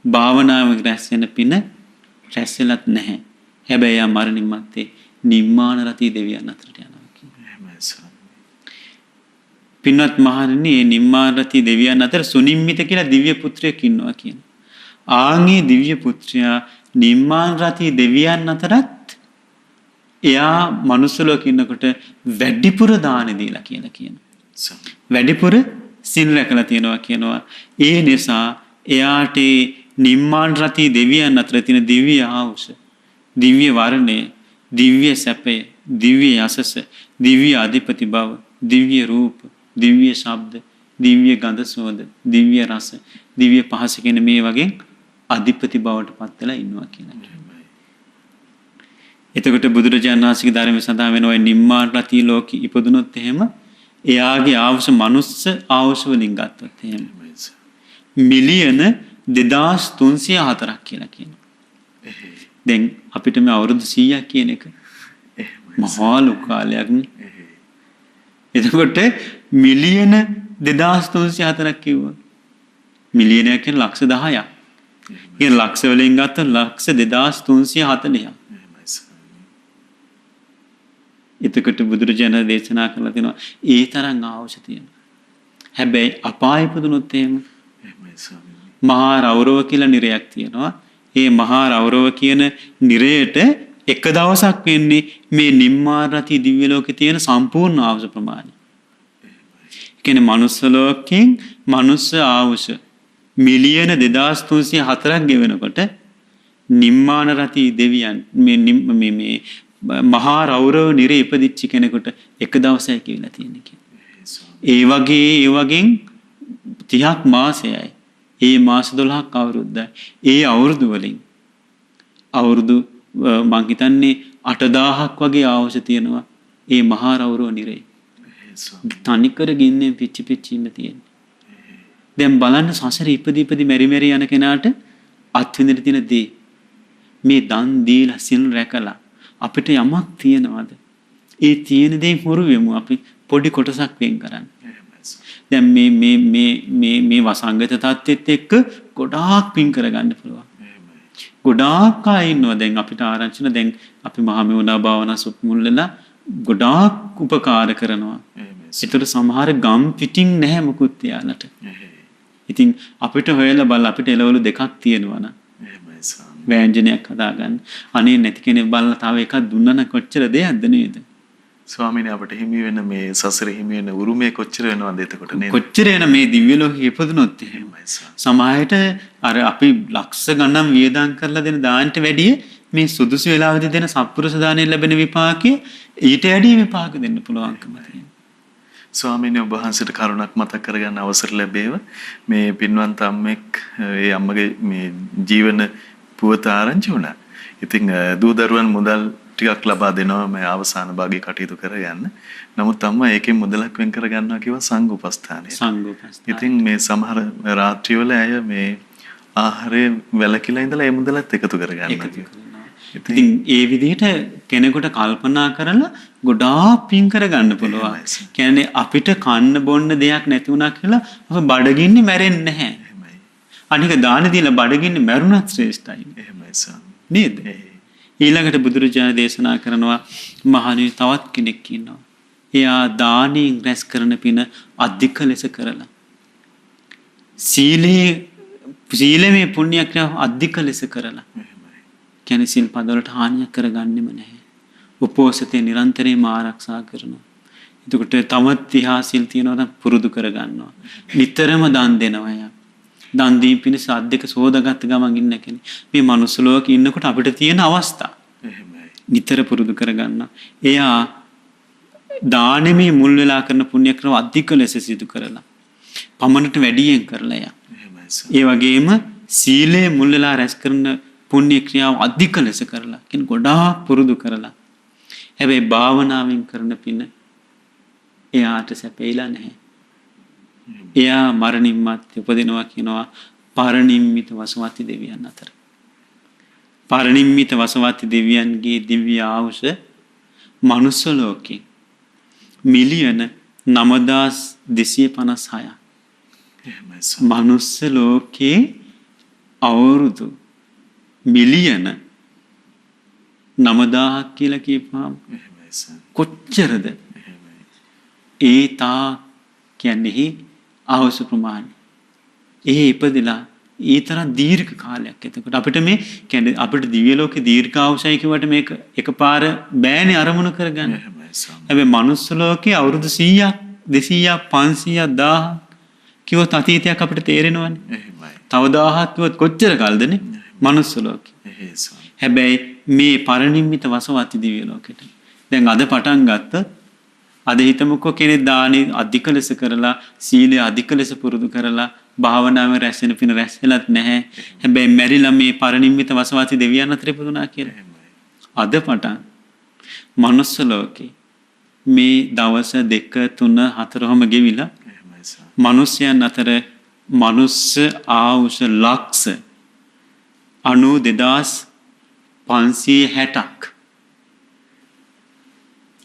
S1: භාවනාවෙන් රැස් වෙන පින රැස් වෙලත් නැහැ. හැබැයි එයා මරණින් මත්තේ නිම්මාන රති දෙවියන් අතරට යනවා කියනවා.
S2: එහෙමයි ස්වාමී.
S1: පින්වත් මහණෙනි මේ නිම්මාන රති දෙවියන් අතර සුනිම්මිත කියලා දිව්‍ය පුත්‍රයෙක් ඉන්නවා කියනවා. ආන්ගේ දිව්‍ය පුත්‍රයා නිම්මාන රති දෙවියන් අතරත් එයා මනුස්ස ලෝකෙ ඉන්නකොට වැඩිපුර දාන දීලා කියලා කියනවා. වැඩිපුර සිල් රැකලා තියෙනවා කියනවා. ඒ නිසා එයාට නිම්මාන රති දෙවියන් අතර තියෙන දිව්‍ය ආවුස, දිව්‍ය වර්ණය, දිව්‍ය සැපය, දිව්‍ය යසස, දිව්‍ය අධිපති බව, දිව්‍ය රූප, දිව්‍ය ශබ්ද, දිව්‍ය ගන්ධ සුවඳ, දිව්‍ය රස, දිව්‍ය පහස කියන මේ වගේ අධිපති බවට පත් වෙලා ඉන්නවා කියලා. එතකොට බුදුරජාණන් වහන්සේගේ ධර්මයේ සඳහන් වෙන ඔය නිම්මාන රති ලෝකෙ ඉපදුනොත් එහෙම එයාගේ ආවුස මනුස්ස ආවුස වලින් ගත්තොත් එහෙම මිලියන 2304ක් කියලා කියනවා. දැන් අපිට මේ අවුරුදු 100ක් කියන එක මහා ලොකු කාලයක් නේ. එතකොට මිලියන 2304ක් කිව්වා. මිලියනයක් කියන්නේ ලක්ෂ 10ක්. කියන ලක්ෂ වලින් ගත්තොත් ලක්ෂ 2340ක්. එතකොට බුදුරජාණන් දේශනා කළා තියෙනවා ඒ තරම් අවශ්‍ය තියෙනවා. හැබැයි අපාය ඉපදුනොත් එහෙම මහා රෞරව කියලා නිරයක් තියෙනවා. ඒ මහා රෞරව කියන නිරයට එක දවසක් වෙන්නේ මේ නිම්මාන රති දිව්‍ය ලෝකේ තියෙන සම්පූර්ණ ආවුස ප්‍රමාණය. කියන්නේ මනුස්ස ලෝකෙන් මනුස්ස ආවුස මිලියන 2304ක් ගෙවෙනකොට නිම්මාන රති දෙවියන් මේ මහා රෞරව නිරේ ඉපදිච්ච කෙනෙකුට එක දවසයි කියලා තියෙන්නේ කියලා. ඒ වගේ 30ක් මාසයයි. ඒ මාස 12ක් අවුරුද්දයි. ඒ අවුරුදු වලින් අවුරුදු මං හිතන්නේ 8000ක් වගේ අවශ්‍ය තියෙනවා. ඒ මහා රෞරව නිරේ. තනිකර ගින්නේ පිච්චිම තියෙන්නේ. දැන් බලන්න සසර ඉපදි මෙරි යන කෙනාට අත්විඳින තියෙන දේ මේ දන් දීලා සිල් රැකලා අපිට යමක් තියනවාද? ඒ තියෙන දේ හොරු වෙමු අපි පොඩි කොටසක් වෙන් කරන්න. දැන් මේ වසංගත තත්ත්වෙත් එක්ක ගොඩාක් පින් කරගන්න පුළුවන්. ගොඩාක් අය ඉන්නවා දැන් අපිට ආරංචින දැන් අපි මහමෙවුනා භාවනා සුප්මුල්ලලා ගොඩාක් උපකාර කරනවා. ඒතර සමහර ගම් පිටින් නැහැ මුකුත් යාලට. ඉතින් අපිට හොයලා බලලා අපිට එළවලු දෙකක් තියෙනවා න ะ. ව්‍යංජනයක් හදාගන්න. අනේ නැති කෙනෙක් බලලා තව එකක් දුන්නා නම් කොච්චර දෙයක්ද නේද?
S2: ස්වාමීනි අපට හිමි වෙන මේ සසර හිමි වෙන උරුමය කොච්චර වෙනවද එතකොට නේද?
S1: කොච්චර එන මේ දිව්‍ය ලෝකෙ ඉපදුනොත් එහෙමයි. සමාහයට අර අපි ලක්ෂ ගණන් වියදම් කරලා දෙන දාන්නට වැඩිය මේ සුදුසු වෙලාවෙදි දෙන සත්පුරුෂ දාණයෙන් ලැබෙන විපාකයේ ඊට වැඩිය විපාක දෙන්න පුළුවන්කම තියෙනවා.
S2: ස්වාමීනි ඔබ වහන්සේට කරුණක් මතක් කරගන්න අවසර ලැබේව. මේ පින්වන්ත අම්මෙක් ඒ අම්මගේ මේ ජීවන පුවත ආරංචි වුණා. ඉතින් දූ දරුවන් මුදල් ටිකක් ලබා දෙනවා මේ අවසාන භාගයේ කටයුතු කරගන්න. නමුත් අම්මා ඒකෙන් මුදලක් වෙන් කර ගන්නවා කිව්වා සංඝ උපස්ථානයේ. ඉතින් මේ සමහර රාත්‍රිවල අය මේ ආහාරය වැළකීලා ඉඳලා ඒ මුදලත් එකතු කර ගන්නවා කිව්වා.
S1: ඉතින් ඒ විදිහට කෙනෙකුට කල්පනා කරලා ගොඩාක් පින් කර ගන්න පුළුවන්. කියන්නේ අපිට කන්න බොන්න දෙයක් නැති වුණා කියලා අපි බඩගින්නේ මැරෙන්නේ නැහැ. අනික දාන දීලා බඩගින්නේ මැරුණත් ශ්‍රේෂ්ඨයි.
S2: එහෙමයි සම්.
S1: නේද? ඊළඟට බුදුරජාණන් දේශනා කරනවා මහණෙනි තවත් කෙනෙක් ඉන්නවා. එයා දානෙන් රැස් කරන පින අධික ලෙස කරලා. සීලමේ පුණ්‍ය ක්‍රියාව අධික ලෙස කරලා. කියන්නේ සිල් පදවලට හානියක් කරගන්නෙම නැහැ. උපෝසතේ නිරන්තරයෙන්ම ආරක්ෂා කරනවා. එතකොට තමත් තිහා සිල් තියනවා නම් පුරුදු කරගන්නවා. නිතරම දන් දෙනවා යා. දන් දීම පිණිස අධික සෝදාගත් ගමන් ඉන්න කෙනෙක්. මේ මනුස්ස ලෝකෙ ඉන්නකොට අපිට තියෙන අවස්ථා. එහෙමයි. නිතර පුරුදු කරගන්න. එයා දානෙමේ මුල් වෙලා කරන පුණ්‍ය ක්‍රම අධික ලෙස සිදු කරලා. පමණට වැඩියෙන් කරලා යා. එහෙමයි. ඒ වගේම සීලේ මුල් වෙලා රැස් කරන පුණ්‍ය ක්‍රියාව අධික ලෙස කරලා. කියන්නේ ගොඩාක් පුරුදු කරලා. හැබැයි භාවනාවෙන් කරන පින එයාට සැපෙයිලා නැහැ. එයා මරණින් මත්තේ උපදිනවා කියනවා පරිනිම්මිත වසවති දෙවියන් අතර. පරිනිම්මිත වසවති දෙවියන්ගේ දිව්‍ය ආයුෂ මනුස්ස ලෝකේ මිලියන 9256ක්. මනුස්ස ලෝකේ අවුරුදු මිලියන 9000ක් කියලා කියපුවාම කොච්චරද? ඒ තා කියන්නේ ආවස ප්‍රමාණය. ඒ ඉපදලා ඒ තරම් දීර්ඝ කාලයක්. එතකොට අපිට මේ කියන්නේ අපිට දිව්‍ය ලෝකේ දීර්ඝ ආයුෂයි කියවට මේක එකපාර බෑනේ අරමුණු කරගන්න. හැබැයි මනුස්ස ලෝකේ අවුරුදු 100ක් 200ක් 500ක් 1000ක් කිව්වොත් අතීතයක් අපිට තේරෙනවනේ. එහෙමයි. තව 1000ක් කිව්වොත් කොච්චර කාලදනේ මනුස්ස ලෝකේ. හැබැයි මේ පරිනිම්මිත වසවති දිව්‍ය ලෝකෙට දැන් අද පටන් ගත්තොත් අද හිතමුකෝ කෙනෙක් දානි අධික ලෙස කරලා සීලය අධික ලෙස පුරුදු කරලා භාවනාවේ රැස් වෙන පින රැස් වෙලත් නැහැ. හැබැයි මැරිලා මේ පරිනිම්මිත වසවති දෙවියන් අතර ඉපදුනා කියලා. අද පටන් මනුස්ස ලෝකේ මේ දවස් 2 3 4ම ගෙවිලා මිනිස්යන් අතර මනුස්ස ආයුෂ ලක්ෂ 92560ක්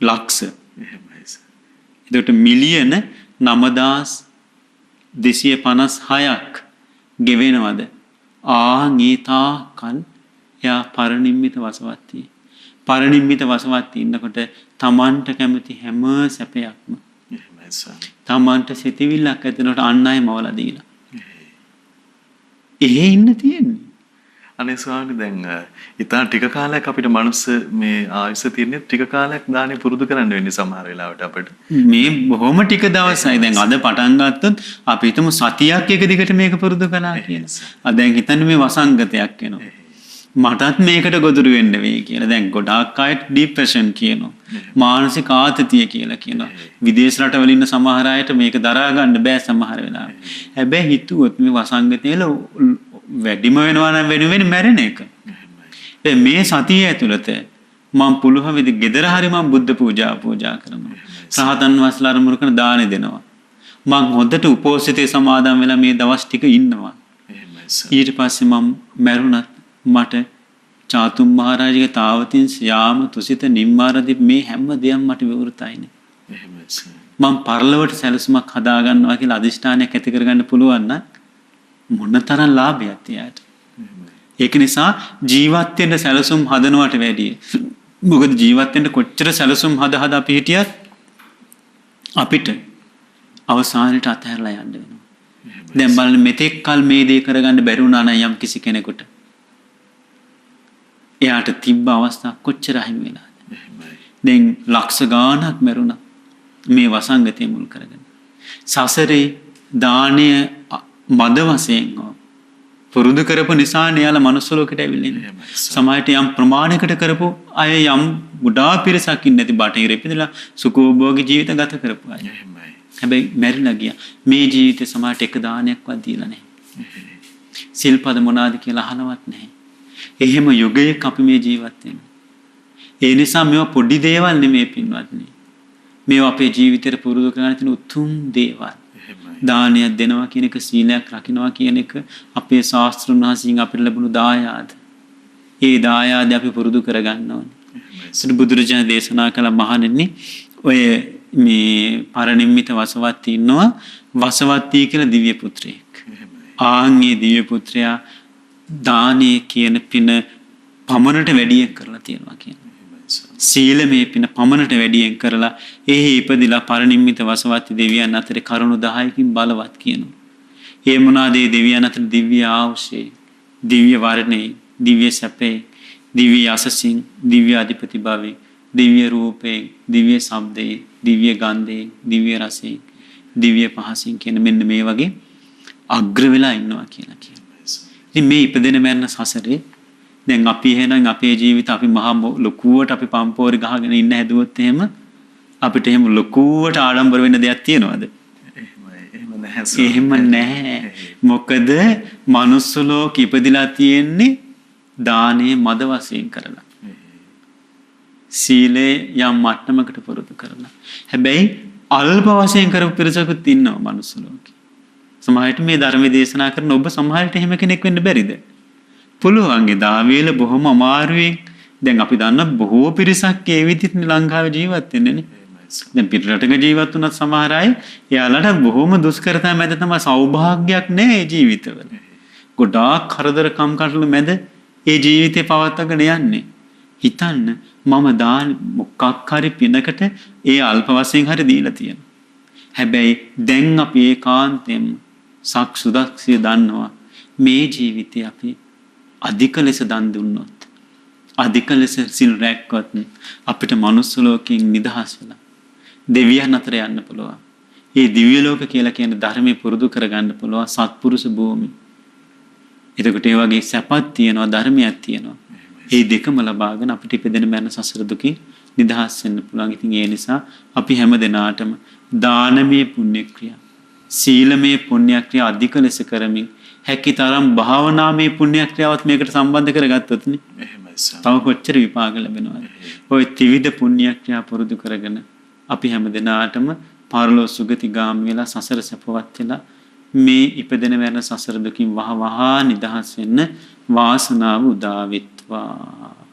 S1: ලක්ෂ. එතකොට මිලියන 9256ක් ගෙවෙනවද? ආංගීතා කල් යා පරිනිම්මිත වසවත්ති. පරිනිම්මිත වසවත්ති ඉන්නකොට තමන්ට කැමති හැම සැපයක්ම තමන්ට සිතවිල්ලක් ඇතිනොට අන් අය මවලා දීලා. එහෙ ඉන්න තියෙන්නේ.
S2: අනේ ස්වාමීනි දැන් ඉතින් ටික කාලයක් අපිට මනුස්ස මේ ආයුෂ තියෙන්නේ ටික කාලයක් දානේ පුරුදු කරන්න වෙන්නේ සමහර වෙලාවට අපිට.
S1: මේ බොහොම ටික දවසයි. දැන් අද පටන් ගත්තොත් අපි හිතමු සතියක් එක දිගට මේක පුරුදු කළා කියලා. දැන් හිතන්න මේ වසංගතයක් එනවා. මටත් මේකට ගොදුරු වෙන්න වෙයි කියලා. දැන් ගොඩාක් අයට ડિප්‍රෙෂන් කියනවා. මානසික ආතතිය කියලා කියනවා. විදේශ රටවල ඉන්න සමහර අයට මේක දරා ගන්න බෑ සමහර වෙලාවට. හැබැයි හිතුවොත් මේ වසංගතයල වැඩිම වෙනවා නම් වෙන මැරෙන එක. මේ සතිය ඇතුළත මම පුළුවන් විදි ගෙදර හරි මම බුද්ධ පූජා කරනවා. රහතන් වහන්සේලා අරමුණු කරන දාන දෙනවා. මම හොඳට උපෝසථයේ සමාදන් වෙලා මේ දවස් ටික ඉන්නවා. ඊට පස්සේ මම මැරුණත් මට චාතුම් මහරජගේ තාවතින් යාම තුසිත නිම්මාරදී මේ හැම දෙයක්ම මට විවෘතයිනේ. මම පරලොවට සැලසුමක් හදා ගන්නවා කියලා අදිෂ්ඨානයක් ඇති කරගන්න පුළුවන් නම් මොනතරම් ලාභයක් තියාට. ඒක නිසා ජීවත් වෙන්න සැලසුම් හදනවට වැඩිය මොකද ජීවත් වෙන්න කොච්චර සැලසුම් හද අපි හිටියත් අපිට අවසානයේ අතහැරලා යන්න වෙනවා. දැන් බලන්න මෙතෙක් කල මේ දේ කරගන්න බැරි වුණා නම් යම් කිසි කෙනෙකුට එයාට තිබ්බ අවස්ථා කොච්චර අහිමි වෙලාද? දැන් ලක්ෂ ගාණක් මරුණා මේ වසංගතය මුල් කරගෙන. සසරේ දානය මද වශයෙන් පුරුදු කරපු නිසා යාලා මනුස්ස ලෝකෙට ඇවිල්ලා ඉන්නේ. සමාජයට යම් ප්‍රමාණයකට කරපු අය යම් ගොඩාක් පිරිසක් ඉන්නේ නැති බටහිර ඉපදලා සුඛෝභෝගී ජීවිත ගත කරපු අය. හැබැයි මැරිලා ගියා. මේ ජීවිතේ සමාජයට එක දානයක්වත් දීලා නැහැ. සිල්පද මොනවාද කියලා අහලවත් නැහැ. එහෙම යුගයක අපි මේ ජීවත් වෙන්නේ. ඒ නිසා මේවා පොඩි දේවල් නෙමෙයි පින්වත්නි. මේවා අපේ ජීවිතේට පුරුදු කරගන්න තියෙන උතුම් දේවල්. දානයක් දෙනවා කියන එක සීලයක් රකින්නවා කියන එක අපේ ශාස්ත්‍රඥ වහන්සේගෙන් අපිට ලැබුණු දායාද. ඒ දායාද අපි පුරුදු කරගන්න ඕනේ. සුදු බුදුරජාණන් දේශනා කළ මහණෙනි ඔය මේ පරිනිම්මිත වසවත්ති ඉන්නවා වසවත්ති කියලා දිව්‍ය පුත්‍රයෙක්. ආන්ගේ දිව්‍ය පුත්‍රයා දානේ කියන පින පමණට වැඩියෙන් කරලා තියෙනවා කියන්නේ. සීලමේ පින පමණට වැඩියෙන් කරලා එහි ඉපදිලා පරිනිම්මිත වසවත්ති දෙවියන් අතරේ කරුණු 10කින් බලවත් කියනවා. ඒ මොනවාද ඒ දෙවියන් අතර දිව්‍ය ආශේ, දිව්‍ය වර්ණේ, දිව්‍ය සැපේ, දිව්‍ය යසසින්, දිව්‍ය අධිපති භාවේ, දිව්‍ය රූපේ, දිව්‍ය ශබ්දේ, දිව්‍ය ගන්ධේ, දිව්‍ය රසේ, දිව්‍ය පහසින් කියන මෙන්න මේ වගේ අග්‍ර වෙලා ඉන්නවා කියලා කියනවා. ඉතින් මේ ඉපදෙන මරණ සසරේ දැන් අපි එහෙනම් අපේ ජීවිත අපි මහා ලොකුවට අපි පම්පෝරි ගහගෙන ඉන්න හැදුවොත් එහෙම අපිට එහෙම ලොකුවට ආඩම්බර වෙන්න දෙයක් තියනවද? එහෙම නැහැ. මොකද මනුස්ස ලෝකෙ ඉපදිලා තියෙන්නේ දානේ මද වශයෙන් කරලා. සීලේ යම් මට්ටමකට පුරුදු කරලා. හැබැයි අල්ප වශයෙන් කරපු පිරිසකුත් ඉන්නවා මනුස්ස ලෝකෙ. සමහරවිට මේ ධර්ම දේශනා කරන ඔබ සමහරවිට එහෙම කෙනෙක් වෙන්න බැරිද? පුළුවන්. දාවේල බොහොම අමාරුවෙන් දැන් අපි දන්න බොහෝ පිරිසක් ඒ විදිහට ලංකාවේ ජීවත් වෙන්නේ නේ. දැන් පිටරටක ජීවත් වුණත් සමහර අය එයාලට බොහොම දුෂ්කරතා මැද තමයි සෞභාග්‍යයක් නැහැ ජීවිතවල. ගොඩාක් කරදර කම්කටොළු මැද ඒ ජීවිතේ පවත්වාගෙන යන්නේ. හිතන්න මම දාන මොකක් හරි පිනකට ඒ අල්ප වශයෙන් හරි දීලා තියෙනවා. හැබැයි දැන් අපි ඒකාන්තයෙන් සක්සුදක්සිය දන්නවා මේ ජීවිතේ අපි අධික ලෙස දන් දුන්නොත් අධික ලෙස සිල් රැක්කොත් අපිට මනුස්ස ලෝකයෙන් නිදහස් වෙලා දෙවියන් අතර යන්න පුළුවන්. ඒ දිව්‍ය ලෝක කියලා කියන ධර්මයේ පුරුදු කරගන්න පුළුවන් සත්පුරුෂ භූමි. එතකොට ඒ වගේ සැපක් තියෙනවා ධර්මයක් තියෙනවා. මේ දෙකම ලබාගෙන අපිට ඉපදෙන මරණ සසර දුකින් නිදහස් වෙන්න පුළුවන්. ඉතින් ඒ නිසා අපි හැම දිනාටම දානමය පුණ්‍ය ක්‍රියා, සීලමය පුණ්‍ය ක්‍රියා අධික ලෙස කරමින් හැකිතරම් භාවනාමය පුණ්‍ය ක්‍රියාවත් මේකට සම්බන්ධ කරගත්තොත් නේ එහෙමයි සර්. තව කොච්චර විපාක ලැබෙනවද? ওই ත්‍රිවිධ පුණ්‍ය ක්‍රියා පුරුදු කරගෙන අපි හැම දිනාටම පරලෝ සුගතිගාමී වෙලා සසර සැපවත් වෙලා මේ ඉපදෙන මරණ සසර දුකින් වහ නිදහස් වෙන්න වාසනාව උදා වෙත්වා.